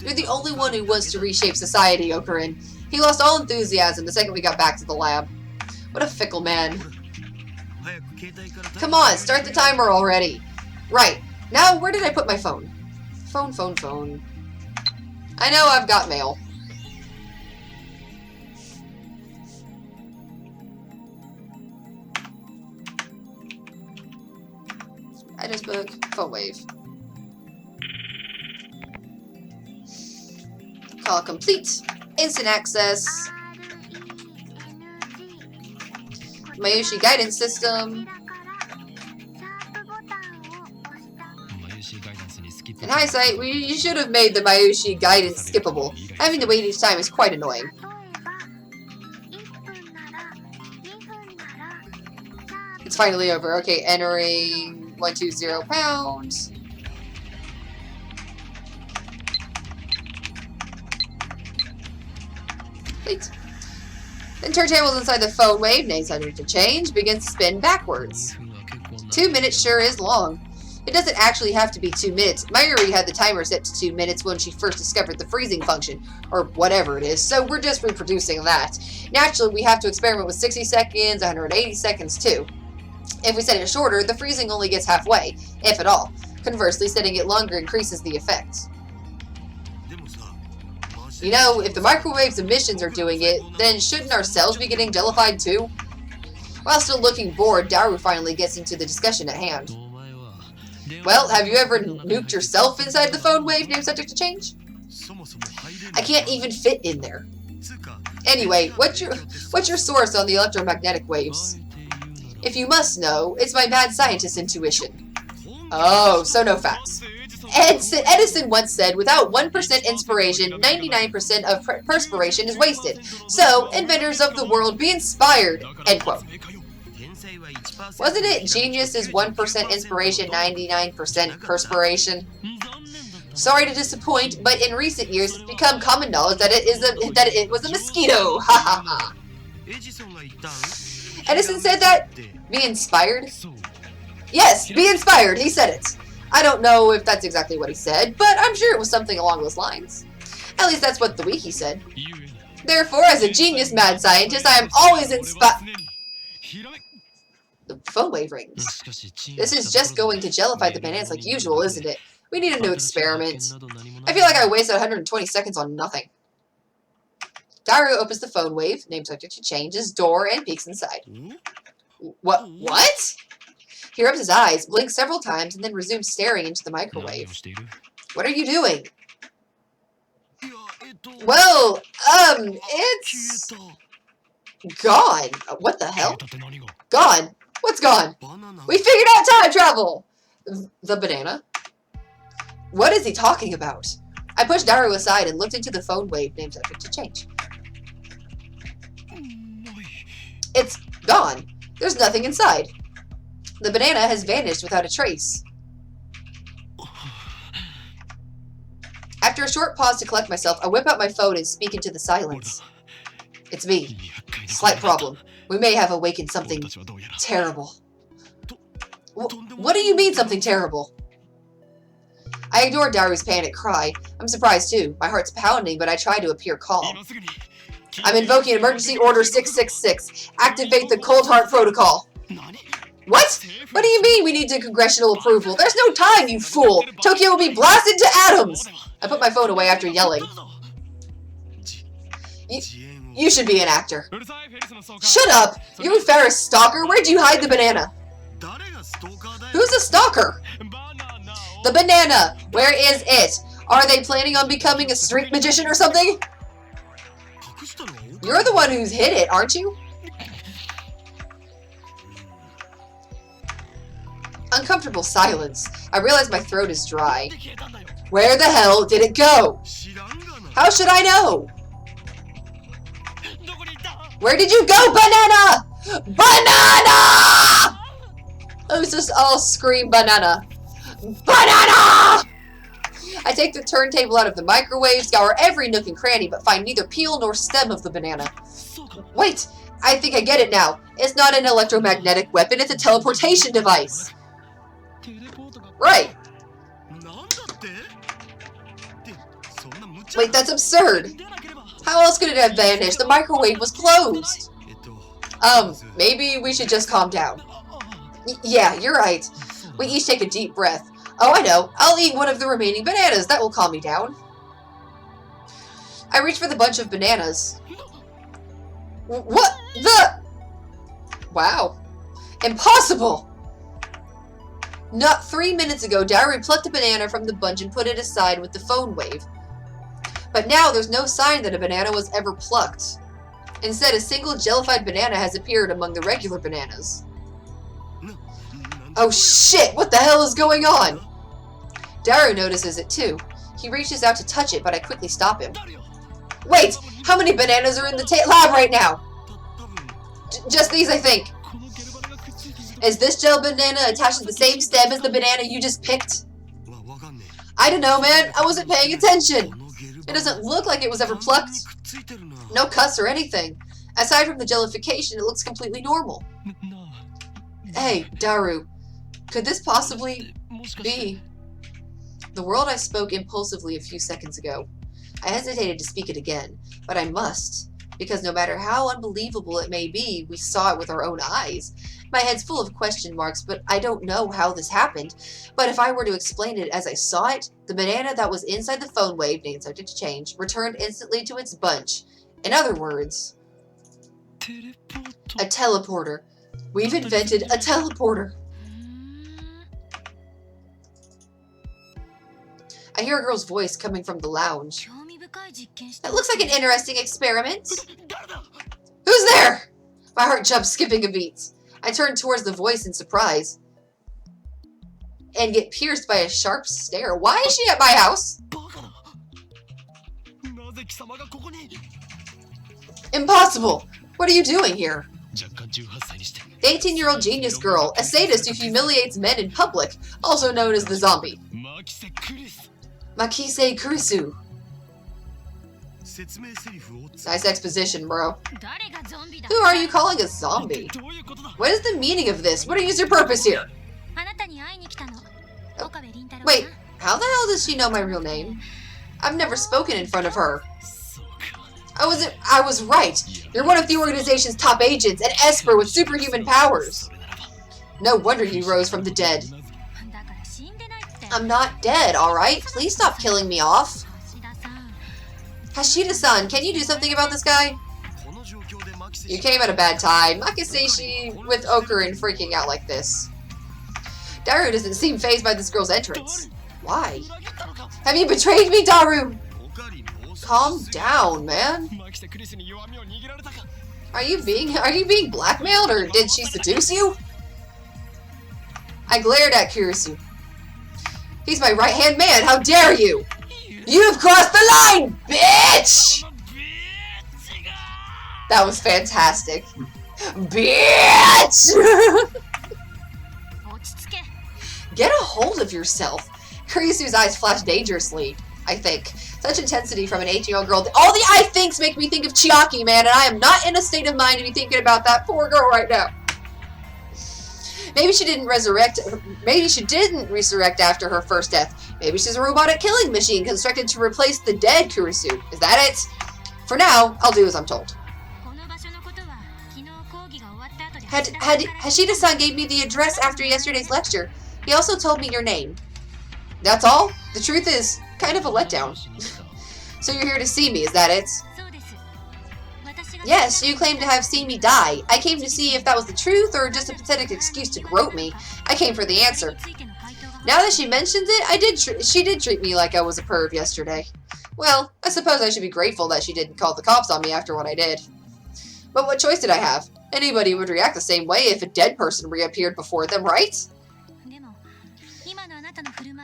You're the only one who wants to reshape society, Okurin. He lost all enthusiasm the second we got back to the lab. What a fickle man. Come on, start the timer already. Right. Now, where did I put my phone? Phone. I know I've got mail. Address book, phone wave. Call complete. Instant access. Mayushi guidance system. In hindsight, you should have made the Mayushi guidance skippable. Having to wait each time is quite annoying. It's finally over. Okay, entering 120 pounds. Wait. Then turntables inside the phone wave, named subject to change, begins to spin backwards. 2 minutes sure is long. It doesn't actually have to be 2 minutes. Mayuri had the timer set to 2 minutes when she first discovered the freezing function, or whatever it is, so we're just reproducing that. Naturally, we have to experiment with 60 seconds, 180 seconds too. If we set it shorter, the freezing only gets halfway, if at all. Conversely, setting it longer increases the effect. You know, if the microwave's emissions are doing it, then shouldn't our cells be getting jellified too? While still looking bored, Daru finally gets into the discussion at hand. Well, have you ever nuked yourself inside the phone wave, named subject to change? I can't even fit in there. Anyway, what's your source on the electromagnetic waves? If you must know, it's my mad scientist intuition. Oh, so no facts. Edison once said, without 1% inspiration, 99% of perspiration is wasted. So, inventors of the world, be inspired. End quote. Wasn't it genius is 1% inspiration, 99% perspiration? Sorry to disappoint, but in recent years it's become common knowledge that it was a mosquito. Ha ha ha. Edison said that? Be inspired? Yes, be inspired. He said it. I don't know if that's exactly what he said, but I'm sure it was something along those lines. At least that's what the wiki said. Therefore, as a genius mad scientist, I am always inspired. The phone wave rings. This is just going to jellify the bananas like usual, isn't it? We need a new experiment. I feel like I wasted 120 seconds on nothing. Daru opens the phone wave, name subject to change, his door, and peeks inside. What? He rubs his eyes, blinks several times, and then resumes staring into the microwave. What are you doing? Well, it's... gone. What the hell? Gone? What's gone? We figured out time travel! The banana? What is he talking about? I pushed Daru aside and looked into the phone wave, name subject to change. It's gone. There's nothing inside. The banana has vanished without a trace. After a short pause to collect myself, I whip out my phone and speak into the silence. It's me. Slight problem. We may have awakened something terrible. What do you mean, something terrible? I ignore Daru's panic cry. I'm surprised too. My heart's pounding, but I try to appear calm. I'm invoking Emergency Order 666. Activate the Cold Heart Protocol. What? What do you mean we need congressional approval? There's no time, you fool! Tokyo will be blasted to atoms! I put my phone away after yelling. You should be an actor. Shut up! You Ferris stalker, where'd you hide the banana? Who's a stalker? The banana! Where is it? Are they planning on becoming a street magician or something? You're the one who's hid it, aren't you? Uncomfortable silence. I realize my throat is dry. Where the hell did it go? How should I know? Where did you go, banana? Banana! Let's just all scream banana. Banana! I take the turntable out of the microwave, scour every nook and cranny, but find neither peel nor stem of the banana. Wait, I think I get it now. It's not an electromagnetic weapon, it's a teleportation device. Right. Wait, that's absurd. How else could it have vanished? The microwave was closed. Maybe we should just calm down. Yeah, you're right. We each take a deep breath. Oh, I know. I'll eat one of the remaining bananas. That will calm me down. I reach for the bunch of bananas. What the? Wow. Impossible! Not 3 minutes ago, Daru plucked a banana from the bunch and put it aside with the phone wave. But now there's no sign that a banana was ever plucked. Instead, a single jellified banana has appeared among the regular bananas. Oh shit! What the hell is going on? Daru notices it too. He reaches out to touch it, but I quickly stop him. Wait! How many bananas are in the lab right now? Just these, I think. Is this gel banana attached to the same stem as the banana you just picked? I don't know, man. I wasn't paying attention. It doesn't look like it was ever plucked. No cuts or anything. Aside from the jellification, it looks completely normal. Hey, Daru. Could this possibly be the world I spoke impulsively a few seconds ago? I hesitated to speak it again, but I must, because no matter how unbelievable it may be, we saw it with our own eyes. My head's full of question marks, but I don't know how this happened. But if I were to explain it as I saw it, the banana that was inside the phone wave, named subject to change, returned instantly to its bunch. In other words, a teleporter. We've invented a teleporter. I hear a girl's voice coming from the lounge. That looks like an interesting experiment. Who's there? My heart jumps, skipping a beat. I turn towards the voice in surprise. and get pierced by a sharp stare. Why is she at my house? Impossible! What are you doing here? The 18-year-old genius girl, a sadist who humiliates men in public, also known as the zombie. Makise Kurisu. Nice exposition, bro. Who are you calling a zombie? What is the meaning of this? What is your purpose here? Oh, wait, how the hell does she know my real name? I've never spoken in front of her. I was right. You're one of the organization's top agents, an esper with superhuman powers. No wonder you rose from the dead. I'm not dead, alright? Please stop killing me off. Hashida-san, can you do something about this guy? You came at a bad time. Makiseshi with Okurin freaking out like this. Daru doesn't seem fazed by this girl's entrance. Why? Have you betrayed me, Daru? Calm down, man. Are you being blackmailed, or did she seduce you? I glared at Kurisu. He's my right-hand man, how dare you! You've crossed the line, bitch! That was fantastic. Bitch! Get a hold of yourself. Kurisu's eyes flashed dangerously, I think. Such intensity from an 18-year-old girl. All the I thinks make me think of Chiaki, man, and I am not in a state of mind to be thinking about that poor girl right now. Maybe she didn't resurrect after her first death. Maybe she's a robotic killing machine constructed to replace the dead Kurisu. Is that it? For now, I'll do as I'm told. Hashida-san gave me the address after yesterday's lecture. He also told me your name. That's all? The truth is, kind of a letdown. So you're here to see me, is that it? Yes, you claim to have seen me die. I came to see if that was the truth or just a pathetic excuse to grope me. I came for the answer. Now that she mentions it, she did treat me like I was a perv yesterday. Well, I suppose I should be grateful that she didn't call the cops on me after what I did. But what choice did I have? Anybody would react the same way if a dead person reappeared before them, right?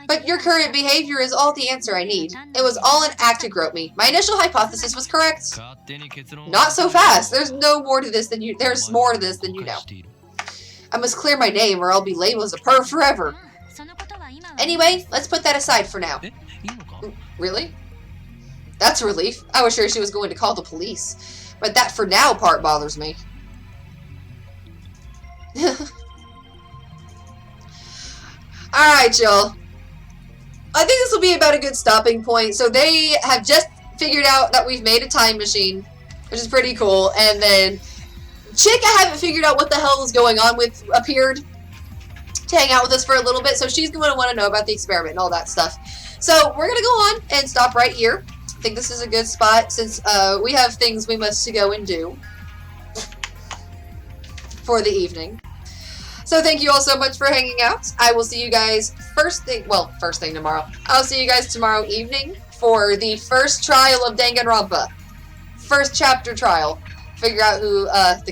But your current behavior is all the answer I need. It was all an act to grope me. My initial hypothesis was correct. Not so fast. There's more to this than you know. I must clear my name or I'll be labeled as a perv forever. Anyway, let's put that aside for now. Really? That's a relief. I was sure she was going to call the police. But that for now part bothers me. Alright, y'all. I think this will be about a good stopping point. So they have just figured out that we've made a time machine, which is pretty cool. And then Chick, I haven't figured out what the hell is going on with, appeared to hang out with us for a little bit. So she's going to want to know about the experiment and all that stuff. So we're going to go on and stop right here. I think this is a good spot since we have things we must go and do for the evening. So thank you all so much for hanging out. I will see you guys first thing tomorrow. I'll see you guys tomorrow evening for the first trial of Danganronpa. First chapter trial. Figure out who the